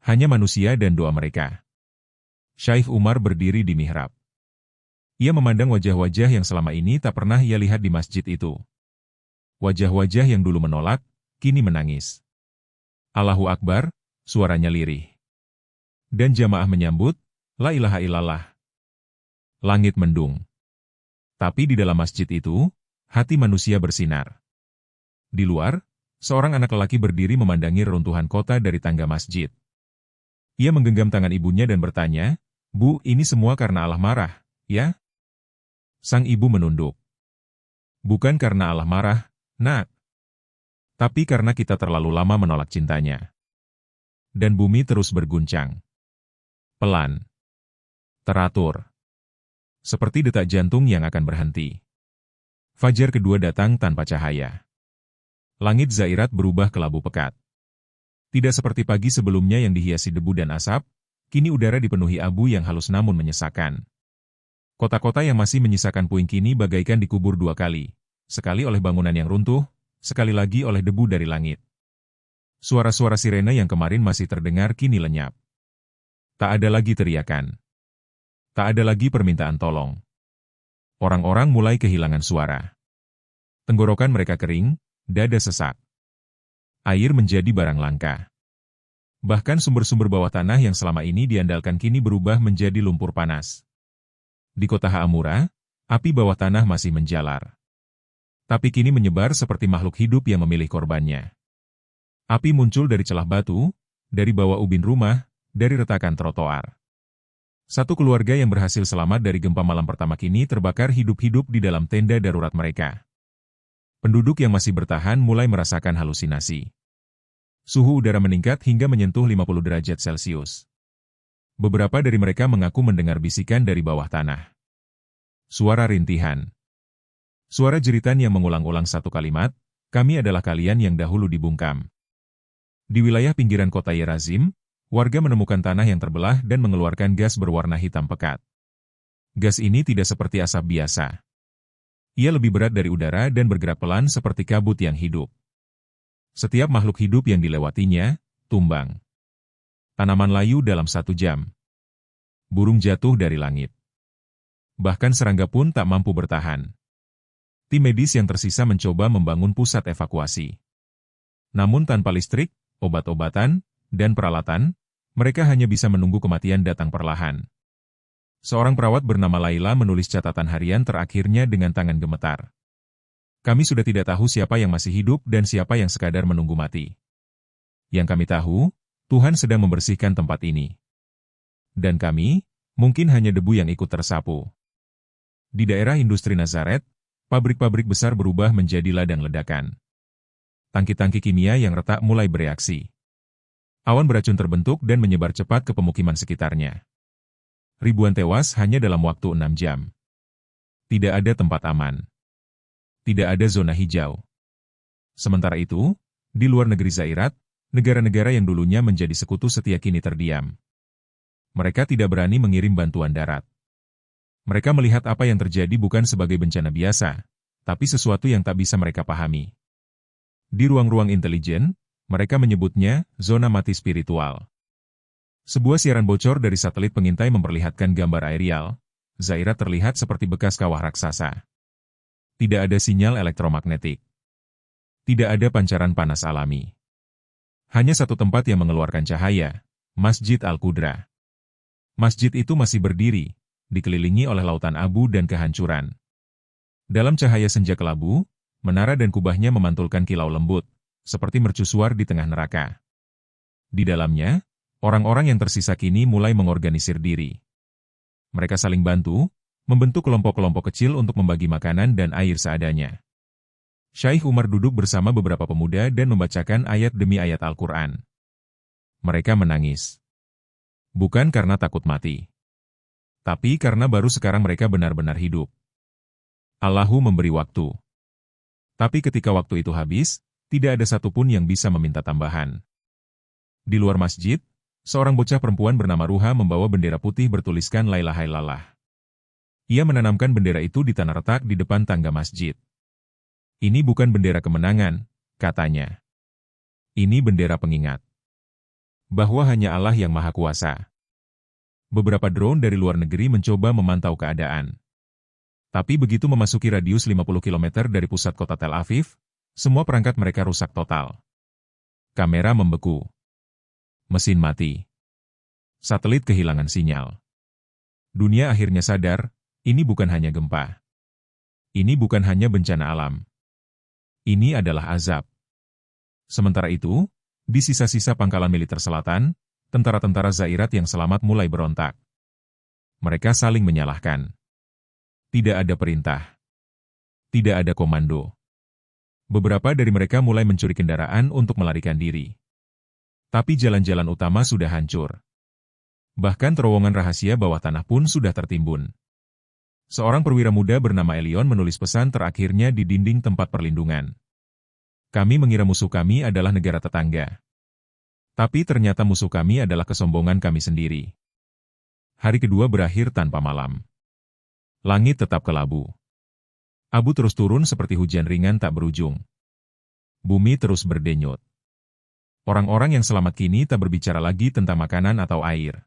Hanya manusia dan doa mereka. Syekh Umar berdiri di mihrab. Ia memandang wajah-wajah yang selama ini tak pernah ia lihat di masjid itu. Wajah-wajah yang dulu menolak, kini menangis. Allahu Akbar, suaranya lirih. Dan jamaah menyambut, La ilaha illallah. Langit mendung. Tapi di dalam masjid itu, hati manusia bersinar. Di luar, seorang anak lelaki berdiri memandangi reruntuhan kota dari tangga masjid. Ia menggenggam tangan ibunya dan bertanya, "Bu, ini semua karena Allah marah, ya?" Sang ibu menunduk. "Bukan karena Allah marah, Nak. Tapi karena kita terlalu lama menolak cintanya." Dan bumi terus berguncang. Pelan. Teratur. Seperti detak jantung yang akan berhenti. Fajar kedua datang tanpa cahaya. Langit Zairat berubah kelabu pekat. Tidak seperti pagi sebelumnya yang dihiasi debu dan asap, kini udara dipenuhi abu yang halus namun menyesakan. Kota-kota yang masih menyisakan puing kini bagaikan dikubur dua kali. Sekali oleh bangunan yang runtuh, sekali lagi oleh debu dari langit. Suara-suara sirene yang kemarin masih terdengar kini lenyap. Tak ada lagi teriakan. Tak ada lagi permintaan tolong. Orang-orang mulai kehilangan suara. Tenggorokan mereka kering, dada sesak. Air menjadi barang langka. Bahkan sumber-sumber bawah tanah yang selama ini diandalkan kini berubah menjadi lumpur panas. Di kota Haamura, api bawah tanah masih menjalar. Tapi kini menyebar seperti makhluk hidup yang memilih korbannya. Api muncul dari celah batu, dari bawah ubin rumah, dari retakan trotoar. Satu keluarga yang berhasil selamat dari gempa malam pertama kini terbakar hidup-hidup di dalam tenda darurat mereka. Penduduk yang masih bertahan mulai merasakan halusinasi. Suhu udara meningkat hingga menyentuh 50 derajat Celcius. Beberapa dari mereka mengaku mendengar bisikan dari bawah tanah. Suara rintihan. Suara jeritan yang mengulang-ulang satu kalimat, "Kami adalah kalian yang dahulu dibungkam." Di wilayah pinggiran kota Yerazim, warga menemukan tanah yang terbelah dan mengeluarkan gas berwarna hitam pekat. Gas ini tidak seperti asap biasa. Ia lebih berat dari udara dan bergerak pelan seperti kabut yang hidup. Setiap makhluk hidup yang dilewatinya, tumbang. Tanaman layu dalam 1 jam. Burung jatuh dari langit. Bahkan serangga pun tak mampu bertahan. Tim medis yang tersisa mencoba membangun pusat evakuasi. Namun tanpa listrik, obat-obatan, dan peralatan, mereka hanya bisa menunggu kematian datang perlahan. Seorang perawat bernama Laila menulis catatan harian terakhirnya dengan tangan gemetar. "Kami sudah tidak tahu siapa yang masih hidup dan siapa yang sekadar menunggu mati. Yang kami tahu, Tuhan sedang membersihkan tempat ini. Dan kami, mungkin hanya debu yang ikut tersapu." Di daerah industri Nazaret, pabrik-pabrik besar berubah menjadi ladang ledakan. Tangki-tangki kimia yang retak mulai bereaksi. Awan beracun terbentuk dan menyebar cepat ke pemukiman sekitarnya. Ribuan tewas hanya dalam waktu 6 jam. Tidak ada tempat aman. Tidak ada zona hijau. Sementara itu, di luar negeri Zairat, negara-negara yang dulunya menjadi sekutu setia kini terdiam. Mereka tidak berani mengirim bantuan darat. Mereka melihat apa yang terjadi bukan sebagai bencana biasa, tapi sesuatu yang tak bisa mereka pahami. Di ruang-ruang intelijen, mereka menyebutnya zona mati spiritual. Sebuah siaran bocor dari satelit pengintai memperlihatkan gambar aerial. Zairat terlihat seperti bekas kawah raksasa. Tidak ada sinyal elektromagnetik. Tidak ada pancaran panas alami. Hanya satu tempat yang mengeluarkan cahaya, Masjid Al-Qudra. Masjid itu masih berdiri, dikelilingi oleh lautan abu dan kehancuran. Dalam cahaya senja kelabu, menara dan kubahnya memantulkan kilau lembut, seperti mercusuar di tengah neraka. Di dalamnya, orang-orang yang tersisa kini mulai mengorganisir diri. Mereka saling bantu, membentuk kelompok-kelompok kecil untuk membagi makanan dan air seadanya. Syekh Umar duduk bersama beberapa pemuda dan membacakan ayat demi ayat Al-Quran. Mereka menangis. Bukan karena takut mati, tapi karena baru sekarang mereka benar-benar hidup. Allahu memberi waktu. Tapi ketika waktu itu habis, tidak ada satupun yang bisa meminta tambahan. Di luar masjid, seorang bocah perempuan bernama Ruha membawa bendera putih bertuliskan La ilaha illallah. Ia menanamkan bendera itu di tanah retak di depan tangga masjid. "Ini bukan bendera kemenangan," katanya. "Ini bendera pengingat bahwa hanya Allah yang Maha Kuasa." Beberapa drone dari luar negeri mencoba memantau keadaan. Tapi begitu memasuki radius 50 km dari pusat kota Tel Aviv, semua perangkat mereka rusak total. Kamera membeku. Mesin mati. Satelit kehilangan sinyal. Dunia akhirnya sadar, ini bukan hanya gempa. Ini bukan hanya bencana alam. Ini adalah azab. Sementara itu, di sisa-sisa pangkalan militer selatan, tentara-tentara Zairat yang selamat mulai berontak. Mereka saling menyalahkan. Tidak ada perintah. Tidak ada komando. Beberapa dari mereka mulai mencuri kendaraan untuk melarikan diri. Tapi jalan-jalan utama sudah hancur. Bahkan terowongan rahasia bawah tanah pun sudah tertimbun. Seorang perwira muda bernama Elion menulis pesan terakhirnya di dinding tempat perlindungan. "Kami mengira musuh kami adalah negara tetangga. Tapi ternyata musuh kami adalah kesombongan kami sendiri." Hari kedua berakhir tanpa malam. Langit tetap kelabu. Abu terus turun seperti hujan ringan tak berujung. Bumi terus berdenyut. Orang-orang yang selamat kini tak berbicara lagi tentang makanan atau air.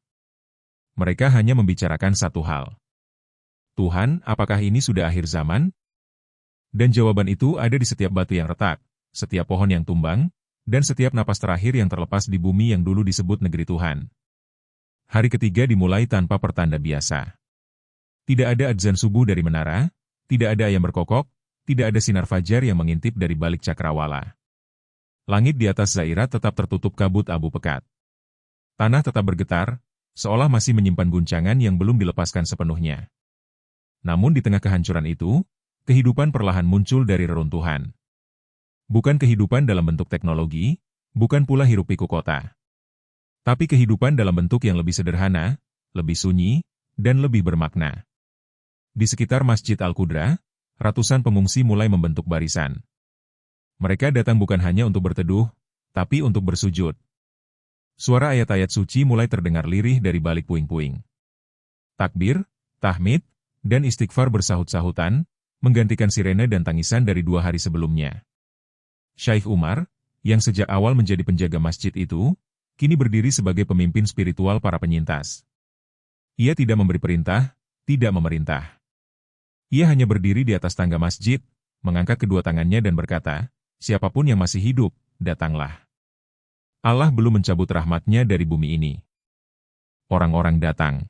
Mereka hanya membicarakan satu hal. Tuhan, apakah ini sudah akhir zaman? Dan jawaban itu ada di setiap batu yang retak, setiap pohon yang tumbang, dan setiap napas terakhir yang terlepas di bumi yang dulu disebut negeri Tuhan. Hari ketiga dimulai tanpa pertanda biasa. Tidak ada adzan subuh dari menara, tidak ada ayam berkokok, tidak ada sinar fajar yang mengintip dari balik cakrawala. Langit di atas Zairat tetap tertutup kabut abu pekat. Tanah tetap bergetar, seolah masih menyimpan guncangan yang belum dilepaskan sepenuhnya. Namun di tengah kehancuran itu, kehidupan perlahan muncul dari reruntuhan. Bukan kehidupan dalam bentuk teknologi, bukan pula hiruk-pikuk kota. Tapi kehidupan dalam bentuk yang lebih sederhana, lebih sunyi, dan lebih bermakna. Di sekitar Masjid Al-Qudra, ratusan pengungsi mulai membentuk barisan. Mereka datang bukan hanya untuk berteduh, tapi untuk bersujud. Suara ayat-ayat suci mulai terdengar lirih dari balik puing-puing. Takbir, tahmid, dan istighfar bersahut-sahutan, menggantikan sirene dan tangisan dari 2 hari sebelumnya. Syekh Umar, yang sejak awal menjadi penjaga masjid itu, kini berdiri sebagai pemimpin spiritual para penyintas. Ia tidak memberi perintah, tidak memerintah. Ia hanya berdiri di atas tangga masjid, mengangkat kedua tangannya dan berkata, siapapun yang masih hidup, datanglah. Allah belum mencabut rahmat-Nya dari bumi ini. Orang-orang datang.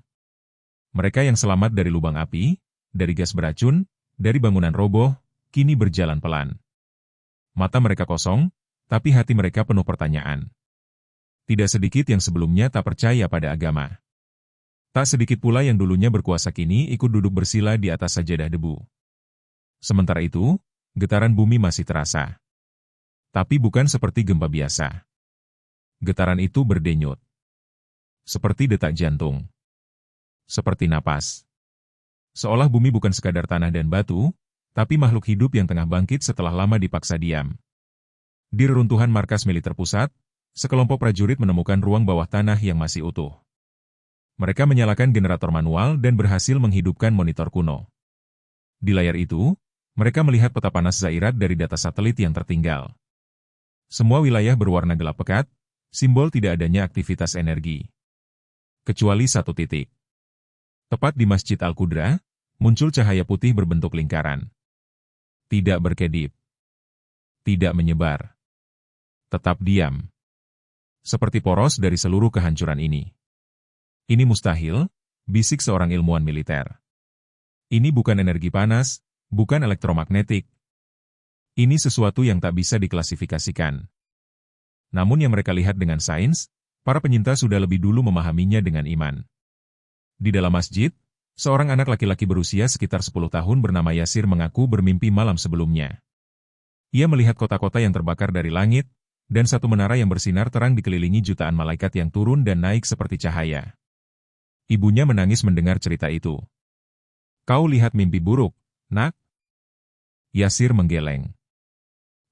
Mereka yang selamat dari lubang api, dari gas beracun, dari bangunan roboh, kini berjalan pelan. Mata mereka kosong, tapi hati mereka penuh pertanyaan. Tidak sedikit yang sebelumnya tak percaya pada agama. Tak sedikit pula yang dulunya berkuasa kini ikut duduk bersila di atas sajadah debu. Sementara itu, getaran bumi masih terasa. Tapi bukan seperti gempa biasa. Getaran itu berdenyut. Seperti detak jantung. Seperti napas. Seolah bumi bukan sekadar tanah dan batu, tapi makhluk hidup yang tengah bangkit setelah lama dipaksa diam. Di reruntuhan markas militer pusat, sekelompok prajurit menemukan ruang bawah tanah yang masih utuh. Mereka menyalakan generator manual dan berhasil menghidupkan monitor kuno. Di layar itu, mereka melihat peta panas Zairat dari data satelit yang tertinggal. Semua wilayah berwarna gelap pekat, simbol tidak adanya aktivitas energi. Kecuali satu titik. Tepat di Masjid Al-Qudra, muncul cahaya putih berbentuk lingkaran. Tidak berkedip. Tidak menyebar. Tetap diam. Seperti poros dari seluruh kehancuran ini. Ini mustahil, bisik seorang ilmuwan militer. Ini bukan energi panas, bukan elektromagnetik. Ini sesuatu yang tak bisa diklasifikasikan. Namun yang mereka lihat dengan sains, para penyintas sudah lebih dulu memahaminya dengan iman. Di dalam masjid, seorang anak laki-laki berusia sekitar 10 tahun bernama Yasir mengaku bermimpi malam sebelumnya. Ia melihat kota-kota yang terbakar dari langit, dan satu menara yang bersinar terang dikelilingi jutaan malaikat yang turun dan naik seperti cahaya. Ibunya menangis mendengar cerita itu. Kau lihat mimpi buruk, nak? Yasir menggeleng.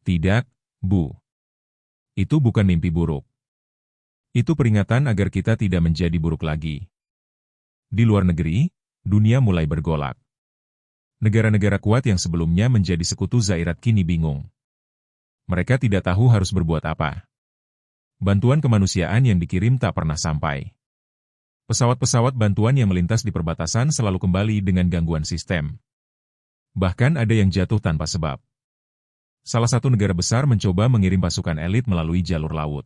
Tidak, Bu. Itu bukan mimpi buruk. Itu peringatan agar kita tidak menjadi buruk lagi. Di luar negeri, dunia mulai bergolak. Negara-negara kuat yang sebelumnya menjadi sekutu Zairat kini bingung. Mereka tidak tahu harus berbuat apa. Bantuan kemanusiaan yang dikirim tak pernah sampai. Pesawat-pesawat bantuan yang melintas di perbatasan selalu kembali dengan gangguan sistem. Bahkan ada yang jatuh tanpa sebab. Salah satu negara besar mencoba mengirim pasukan elit melalui jalur laut.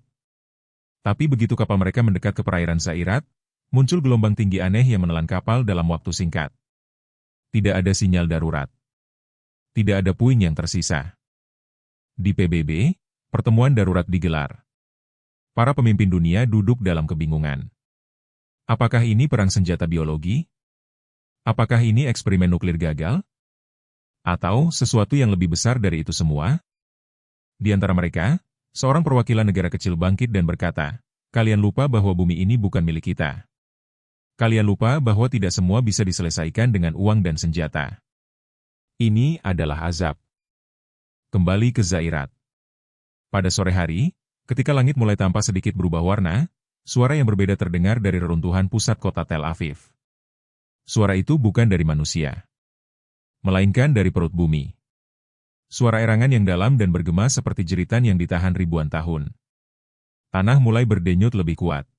Tapi begitu kapal mereka mendekat ke perairan Zairat, muncul gelombang tinggi aneh yang menelan kapal dalam waktu singkat. Tidak ada sinyal darurat. Tidak ada puing yang tersisa. Di PBB, pertemuan darurat digelar. Para pemimpin dunia duduk dalam kebingungan. Apakah ini perang senjata biologi? Apakah ini eksperimen nuklir gagal? Atau sesuatu yang lebih besar dari itu semua? Di antara mereka, seorang perwakilan negara kecil bangkit dan berkata, kalian lupa bahwa bumi ini bukan milik kita. Kalian lupa bahwa tidak semua bisa diselesaikan dengan uang dan senjata. Ini adalah azab. Kembali ke Zairat. Pada sore hari, ketika langit mulai tampak sedikit berubah warna, suara yang berbeda terdengar dari reruntuhan pusat kota Tel Aviv. Suara itu bukan dari manusia, melainkan dari perut bumi. Suara erangan yang dalam dan bergema seperti jeritan yang ditahan ribuan tahun. Tanah mulai berdenyut lebih kuat.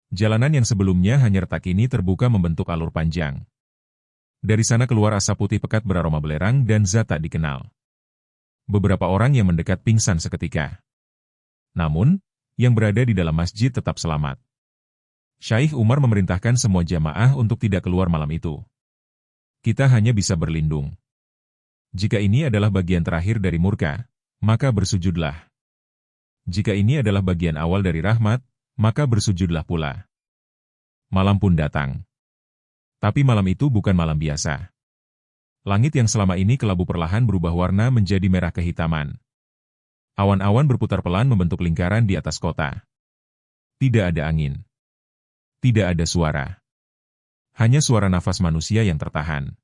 Jalanan yang sebelumnya hanya retak ini terbuka membentuk alur panjang. Dari sana keluar asap putih pekat beraroma belerang dan zat tak dikenal. Beberapa orang yang mendekat pingsan seketika. Namun, yang berada di dalam masjid tetap selamat. Syaikh Umar memerintahkan semua jamaah untuk tidak keluar malam itu. Kita hanya bisa berlindung. Jika ini adalah bagian terakhir dari murka, maka bersujudlah. Jika ini adalah bagian awal dari rahmat, maka bersujudlah pula. Malam pun datang. Tapi malam itu bukan malam biasa. Langit yang selama ini kelabu perlahan berubah warna menjadi merah kehitaman. Awan-awan berputar pelan membentuk lingkaran di atas kota. Tidak ada angin. Tidak ada suara. Hanya suara nafas manusia yang tertahan.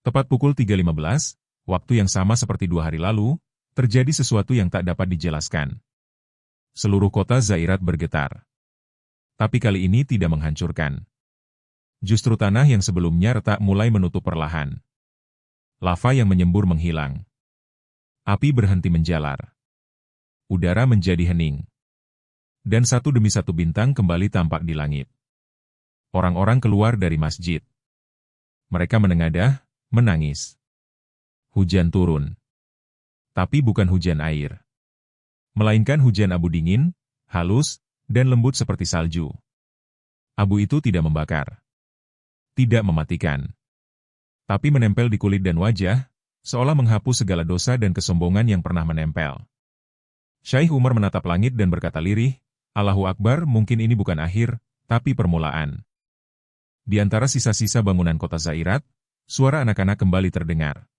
Tepat pukul 3.15, waktu yang sama seperti 2 hari lalu, terjadi sesuatu yang tak dapat dijelaskan. Seluruh kota Zairat bergetar. Tapi kali ini tidak menghancurkan. Justru tanah yang sebelumnya retak mulai menutup perlahan. Lava yang menyembur menghilang. Api berhenti menjalar. Udara menjadi hening. Dan satu demi satu bintang kembali tampak di langit. Orang-orang keluar dari masjid. Mereka menengadah, menangis. Hujan turun. Tapi bukan hujan air. Melainkan hujan abu dingin, halus, dan lembut seperti salju. Abu itu tidak membakar. Tidak mematikan. Tapi menempel di kulit dan wajah, seolah menghapus segala dosa dan kesombongan yang pernah menempel. Syaikh Umar menatap langit dan berkata lirih, Allahu Akbar, mungkin ini bukan akhir, tapi permulaan. Di antara sisa-sisa bangunan kota Zairat, suara anak-anak kembali terdengar.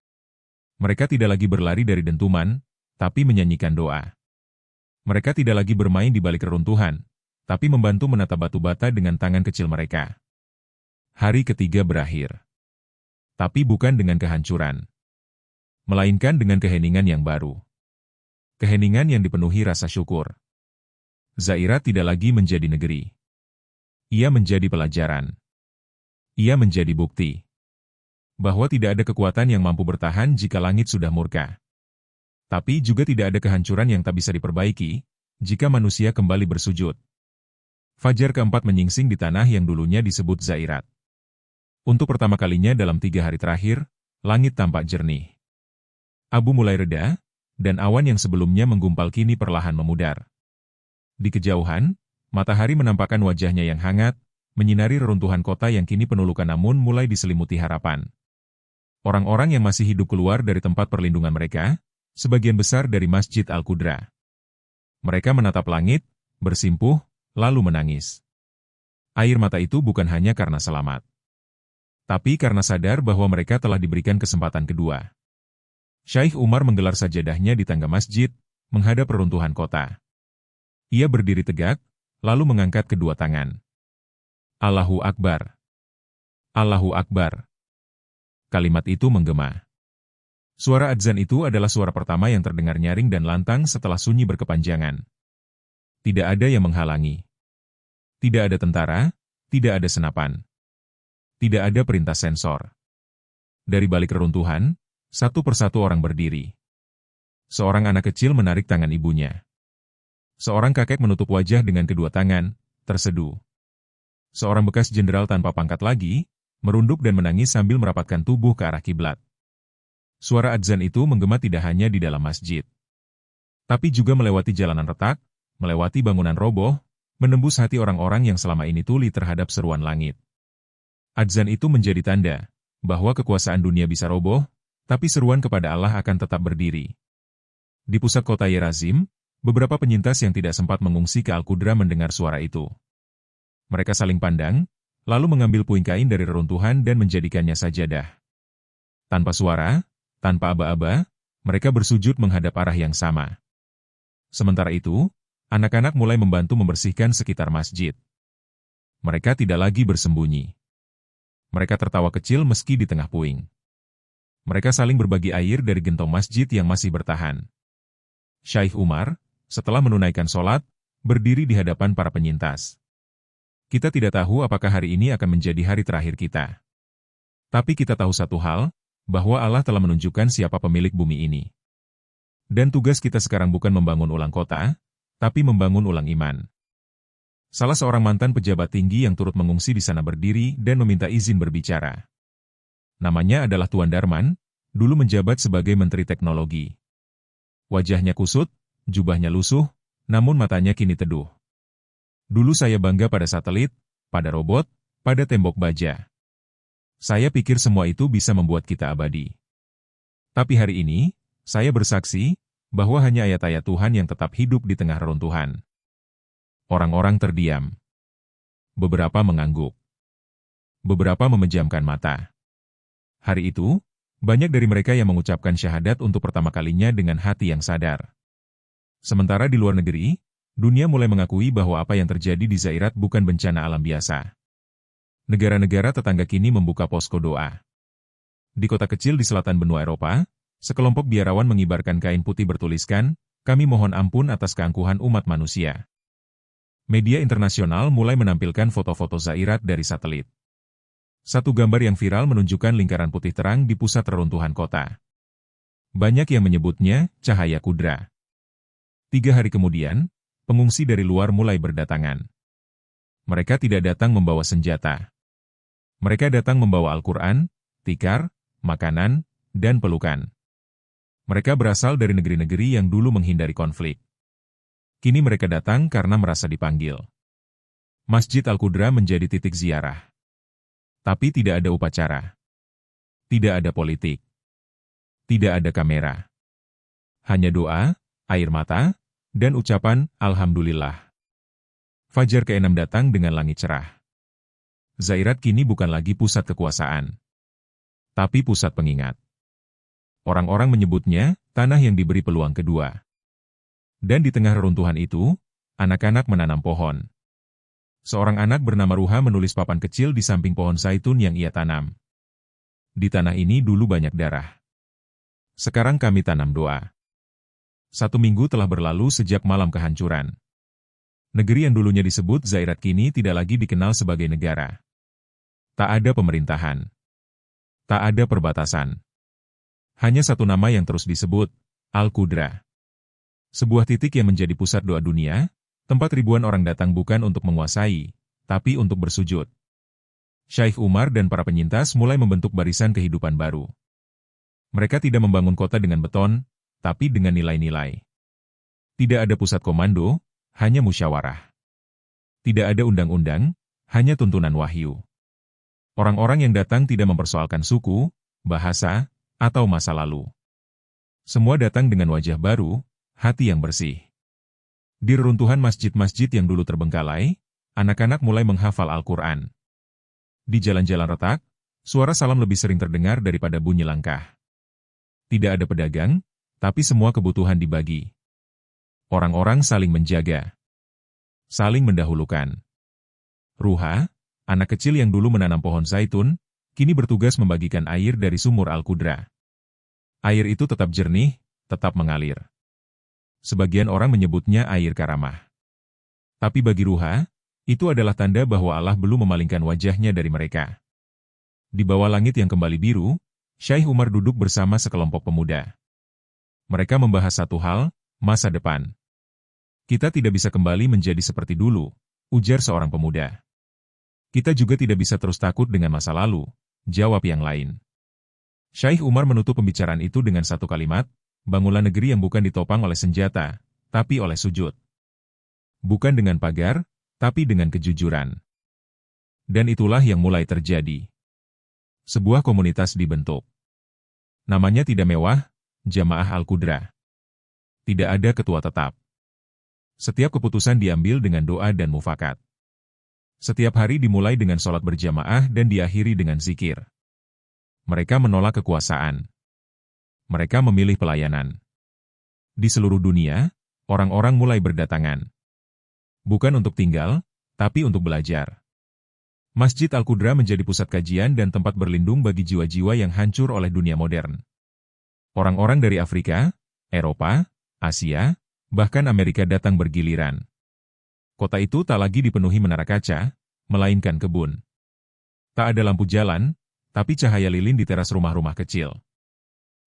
Mereka tidak lagi berlari dari dentuman, tapi menyanyikan doa. Mereka tidak lagi bermain di balik reruntuhan, tapi membantu menata batu bata dengan tangan kecil mereka. Hari ketiga berakhir. Tapi bukan dengan kehancuran. Melainkan dengan keheningan yang baru. Keheningan yang dipenuhi rasa syukur. Zairat tidak lagi menjadi negeri. Ia menjadi pelajaran. Ia menjadi bukti. Bahwa tidak ada kekuatan yang mampu bertahan jika langit sudah murka. Tapi juga tidak ada kehancuran yang tak bisa diperbaiki, jika manusia kembali bersujud. Fajar keempat menyingsing di tanah yang dulunya disebut Zairat. Untuk pertama kalinya dalam 3 hari terakhir, langit tampak jernih. Abu mulai reda, dan awan yang sebelumnya menggumpal kini perlahan memudar. Di kejauhan, matahari menampakkan wajahnya yang hangat, menyinari reruntuhan kota yang kini penuh luka namun mulai diselimuti harapan. Orang-orang yang masih hidup keluar dari tempat perlindungan mereka, sebagian besar dari Masjid Al-Qudra. Mereka menatap langit, bersimpuh, lalu menangis. Air mata itu bukan hanya karena selamat, tapi karena sadar bahwa mereka telah diberikan kesempatan kedua. Syaikh Umar menggelar sajadahnya di tangga masjid, menghadap reruntuhan kota. Ia berdiri tegak, lalu mengangkat kedua tangan. Allahu Akbar. Allahu Akbar. Kalimat itu menggema. Suara adzan itu adalah suara pertama yang terdengar nyaring dan lantang setelah sunyi berkepanjangan. Tidak ada yang menghalangi. Tidak ada tentara, tidak ada senapan. Tidak ada perintah sensor. Dari balik reruntuhan, satu persatu orang berdiri. Seorang anak kecil menarik tangan ibunya. Seorang kakek menutup wajah dengan kedua tangan, terseduh. Seorang bekas jenderal tanpa pangkat lagi, merunduk dan menangis sambil merapatkan tubuh ke arah kiblat. Suara adzan itu menggema tidak hanya di dalam masjid, tapi juga melewati jalanan retak, melewati bangunan roboh, menembus hati orang-orang yang selama ini tuli terhadap seruan langit. Adzan itu menjadi tanda bahwa kekuasaan dunia bisa roboh, tapi seruan kepada Allah akan tetap berdiri. Di pusat kota Yerazim, beberapa penyintas yang tidak sempat mengungsi ke Al-Qudra mendengar suara itu. Mereka saling pandang, lalu mengambil puing kain dari reruntuhan dan menjadikannya sajadah. Tanpa suara, tanpa aba-aba, mereka bersujud menghadap arah yang sama. Sementara itu, anak-anak mulai membantu membersihkan sekitar masjid. Mereka tidak lagi bersembunyi. Mereka tertawa kecil meski di tengah puing. Mereka saling berbagi air dari gentong masjid yang masih bertahan. Syaikh Umar, setelah menunaikan sholat, berdiri di hadapan para penyintas. Kita tidak tahu apakah hari ini akan menjadi hari terakhir kita. Tapi kita tahu satu hal, bahwa Allah telah menunjukkan siapa pemilik bumi ini. Dan tugas kita sekarang bukan membangun ulang kota, tapi membangun ulang iman. Salah seorang mantan pejabat tinggi yang turut mengungsi di sana berdiri dan meminta izin berbicara. Namanya adalah Tuan Darman, dulu menjabat sebagai Menteri Teknologi. Wajahnya kusut, jubahnya lusuh, namun matanya kini teduh. Dulu saya bangga pada satelit, pada robot, pada tembok baja. Saya pikir semua itu bisa membuat kita abadi. Tapi hari ini, saya bersaksi bahwa hanya ayat-ayat Tuhan yang tetap hidup di tengah reruntuhan. Orang-orang terdiam. Beberapa mengangguk. Beberapa memejamkan mata. Hari itu, banyak dari mereka yang mengucapkan syahadat untuk pertama kalinya dengan hati yang sadar. Sementara di luar negeri, dunia mulai mengakui bahwa apa yang terjadi di Zairat bukan bencana alam biasa. Negara-negara tetangga kini membuka posko doa. Di kota kecil di selatan benua Eropa, sekelompok biarawan mengibarkan kain putih bertuliskan, "Kami mohon ampun atas keangkuhan umat manusia." Media internasional mulai menampilkan foto-foto Zairat dari satelit. Satu gambar yang viral menunjukkan lingkaran putih terang di pusat reruntuhan kota. Banyak yang menyebutnya cahaya kudra. 3 hari kemudian, pengungsi dari luar mulai berdatangan. Mereka tidak datang membawa senjata. Mereka datang membawa Al-Quran, tikar, makanan, dan pelukan. Mereka berasal dari negeri-negeri yang dulu menghindari konflik. Kini mereka datang karena merasa dipanggil. Masjid Al-Qudra menjadi titik ziarah. Tapi tidak ada upacara. Tidak ada politik. Tidak ada kamera. Hanya doa, air mata, dan ucapan Alhamdulillah. Fajar ke-6 datang dengan langit cerah. Zairat kini bukan lagi pusat kekuasaan, tapi pusat pengingat. Orang-orang menyebutnya tanah yang diberi peluang kedua. Dan di tengah reruntuhan itu, anak-anak menanam pohon. Seorang anak bernama Ruha menulis papan kecil di samping pohon zaitun yang ia tanam. Di tanah ini dulu banyak darah. Sekarang kami tanam doa. 1 minggu telah berlalu sejak malam kehancuran. Negeri yang dulunya disebut Zairat kini tidak lagi dikenal sebagai negara. Tak ada pemerintahan. Tak ada perbatasan. Hanya satu nama yang terus disebut, Al-Qudra. Sebuah titik yang menjadi pusat doa dunia, tempat ribuan orang datang bukan untuk menguasai, tapi untuk bersujud. Syekh Umar dan para penyintas mulai membentuk barisan kehidupan baru. Mereka tidak membangun kota dengan beton, tapi dengan nilai-nilai. Tidak ada pusat komando, hanya musyawarah. Tidak ada undang-undang, hanya tuntunan wahyu. Orang-orang yang datang tidak mempersoalkan suku, bahasa, atau masa lalu. Semua datang dengan wajah baru, hati yang bersih. Di reruntuhan masjid-masjid yang dulu terbengkalai, anak-anak mulai menghafal Al-Quran. Di jalan-jalan retak, suara salam lebih sering terdengar daripada bunyi langkah. Tidak ada pedagang, tapi semua kebutuhan dibagi. Orang-orang saling menjaga. Saling mendahulukan. Ruha, anak kecil yang dulu menanam pohon zaitun, kini bertugas membagikan air dari sumur Al-Qudra. Air itu tetap jernih, tetap mengalir. Sebagian orang menyebutnya air karamah. Tapi bagi Ruha, itu adalah tanda bahwa Allah belum memalingkan wajahnya dari mereka. Di bawah langit yang kembali biru, Syekh Umar duduk bersama sekelompok pemuda. Mereka membahas satu hal, masa depan. Kita tidak bisa kembali menjadi seperti dulu, ujar seorang pemuda. Kita juga tidak bisa terus takut dengan masa lalu, jawab yang lain. Syekh Umar menutup pembicaraan itu dengan satu kalimat, bangunlah negeri yang bukan ditopang oleh senjata, tapi oleh sujud. Bukan dengan pagar, tapi dengan kejujuran. Dan itulah yang mulai terjadi. Sebuah komunitas dibentuk. Namanya tidak mewah, Jamaah Al-Qudra. Tidak ada ketua tetap. Setiap keputusan diambil dengan doa dan mufakat. Setiap hari dimulai dengan sholat berjamaah dan diakhiri dengan zikir. Mereka menolak kekuasaan. Mereka memilih pelayanan. Di seluruh dunia, orang-orang mulai berdatangan. Bukan untuk tinggal, tapi untuk belajar. Masjid Al-Qudra menjadi pusat kajian dan tempat berlindung bagi jiwa-jiwa yang hancur oleh dunia modern. Orang-orang dari Afrika, Eropa, Asia, bahkan Amerika datang bergiliran. Kota itu tak lagi dipenuhi menara kaca, melainkan kebun. Tak ada lampu jalan, tapi cahaya lilin di teras rumah-rumah kecil.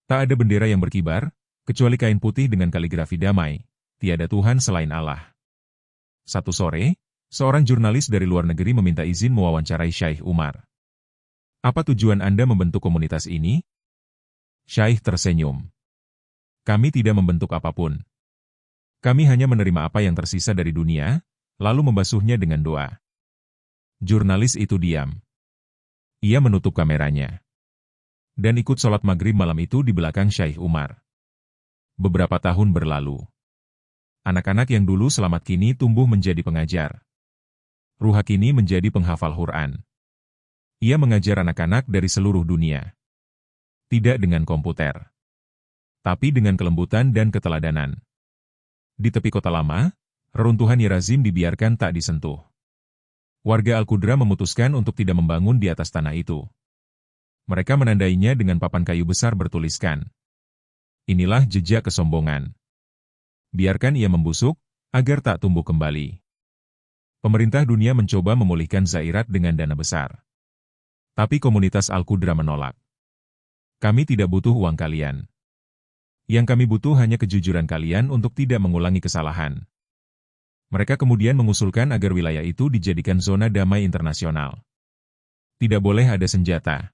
Tak ada bendera yang berkibar, kecuali kain putih dengan kaligrafi damai, tiada Tuhan selain Allah. Satu sore, seorang jurnalis dari luar negeri meminta izin mewawancarai Syekh Umar. Apa tujuan Anda membentuk komunitas ini? Syekh tersenyum. Kami tidak membentuk apapun. Kami hanya menerima apa yang tersisa dari dunia, lalu membasuhnya dengan doa. Jurnalis itu diam. Ia menutup kameranya. Dan ikut sholat maghrib malam itu di belakang Syekh Umar. Beberapa tahun berlalu. Anak-anak yang dulu selamat kini tumbuh menjadi pengajar. Ruha kini menjadi penghafal Quran. Ia mengajar anak-anak dari seluruh dunia. Tidak dengan komputer, tapi dengan kelembutan dan keteladanan. Di tepi kota lama, reruntuhan Yerazim dibiarkan tak disentuh. Warga Al-Qudra memutuskan untuk tidak membangun di atas tanah itu. Mereka menandainya dengan papan kayu besar bertuliskan, "Inilah jejak kesombongan. Biarkan ia membusuk, agar tak tumbuh kembali." Pemerintah dunia mencoba memulihkan Zairat dengan dana besar. Tapi komunitas Al-Qudra menolak. Kami tidak butuh uang kalian. Yang kami butuh hanya kejujuran kalian untuk tidak mengulangi kesalahan. Mereka kemudian mengusulkan agar wilayah itu dijadikan zona damai internasional. Tidak boleh ada senjata.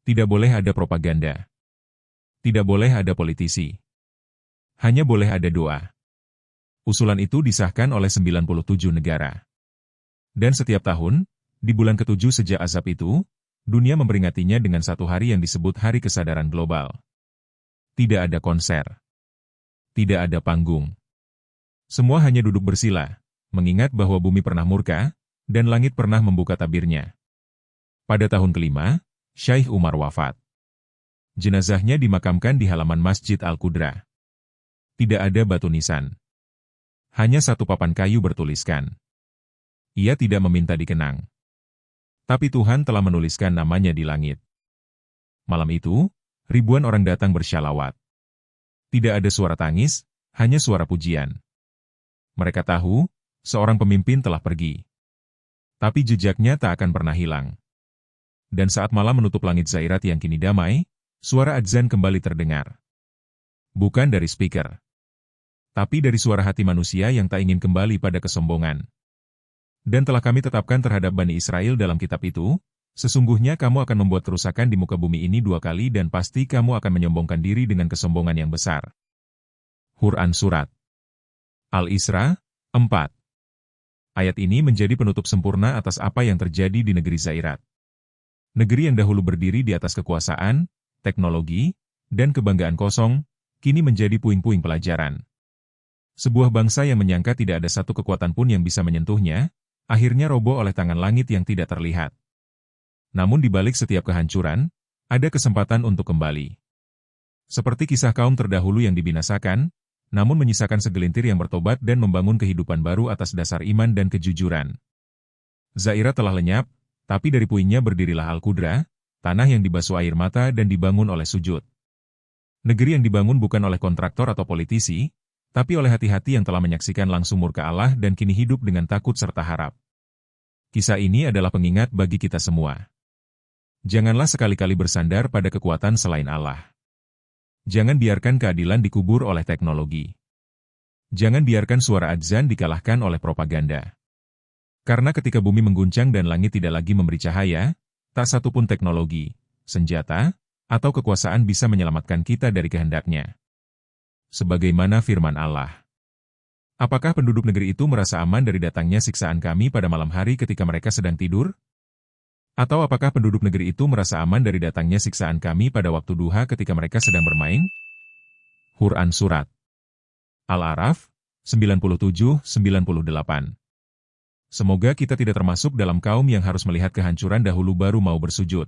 Tidak boleh ada propaganda. Tidak boleh ada politisi. Hanya boleh ada doa. Usulan itu disahkan oleh 97 negara. Dan setiap tahun, di bulan ke-7 sejak azab itu, dunia memperingatinya dengan satu hari yang disebut Hari Kesadaran Global. Tidak ada konser. Tidak ada panggung. Semua hanya duduk bersila, mengingat bahwa bumi pernah murka, dan langit pernah membuka tabirnya. Pada tahun kelima, Syekh Umar wafat. Jenazahnya dimakamkan di halaman Masjid Al-Qudra. Tidak ada batu nisan. Hanya satu papan kayu bertuliskan. Ia tidak meminta dikenang. Tapi Tuhan telah menuliskan namanya di langit. Malam itu, ribuan orang datang bersyalawat. Tidak ada suara tangis, hanya suara pujian. Mereka tahu, seorang pemimpin telah pergi. Tapi jejaknya tak akan pernah hilang. Dan saat malam menutup langit Zairat yang kini damai, suara adzan kembali terdengar. Bukan dari speaker. Tapi dari suara hati manusia yang tak ingin kembali pada kesombongan. Dan telah kami tetapkan terhadap Bani Israel dalam kitab itu, sesungguhnya kamu akan membuat kerusakan di muka bumi ini 2 kali dan pasti kamu akan menyombongkan diri dengan kesombongan yang besar. Quran Surat Al-Isra 4. Ayat ini menjadi penutup sempurna atas apa yang terjadi di negeri Zairat. Negeri yang dahulu berdiri di atas kekuasaan, teknologi, dan kebanggaan kosong, kini menjadi puing-puing pelajaran. Sebuah bangsa yang menyangka tidak ada satu kekuatan pun yang bisa menyentuhnya, akhirnya roboh oleh tangan langit yang tidak terlihat. Namun di balik setiap kehancuran, ada kesempatan untuk kembali. Seperti kisah kaum terdahulu yang dibinasakan, namun menyisakan segelintir yang bertobat dan membangun kehidupan baru atas dasar iman dan kejujuran. Zairat telah lenyap, tapi dari puingnya berdirilah Al-Qudra, tanah yang dibasuh air mata dan dibangun oleh sujud. Negeri yang dibangun bukan oleh kontraktor atau politisi, tapi oleh hati-hati yang telah menyaksikan langsung murka Allah dan kini hidup dengan takut serta harap. Kisah ini adalah pengingat bagi kita semua. Janganlah sekali-kali bersandar pada kekuatan selain Allah. Jangan biarkan keadilan dikubur oleh teknologi. Jangan biarkan suara adzan dikalahkan oleh propaganda. Karena ketika bumi mengguncang dan langit tidak lagi memberi cahaya, tak satu pun teknologi, senjata, atau kekuasaan bisa menyelamatkan kita dari kehendaknya. Sebagaimana firman Allah. Apakah penduduk negeri itu merasa aman dari datangnya siksaan kami pada malam hari ketika mereka sedang tidur? Atau apakah penduduk negeri itu merasa aman dari datangnya siksaan kami pada waktu duha ketika mereka sedang bermain? Quran Surat Al-A'raf 97-98. Semoga kita tidak termasuk dalam kaum yang harus melihat kehancuran dahulu baru mau bersujud.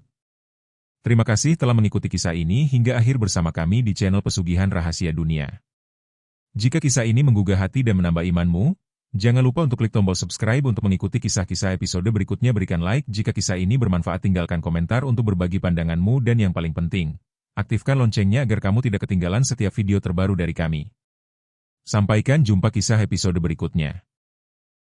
Terima kasih telah mengikuti kisah ini hingga akhir bersama kami di channel Pesugihan Rahasia Dunia. Jika kisah ini menggugah hati dan menambah imanmu, jangan lupa untuk klik tombol subscribe untuk mengikuti kisah-kisah episode berikutnya. Berikan like jika kisah ini bermanfaat, tinggalkan komentar untuk berbagi pandanganmu, dan yang paling penting, aktifkan loncengnya agar kamu tidak ketinggalan setiap video terbaru dari kami. Sampaikan jumpa kisah episode berikutnya.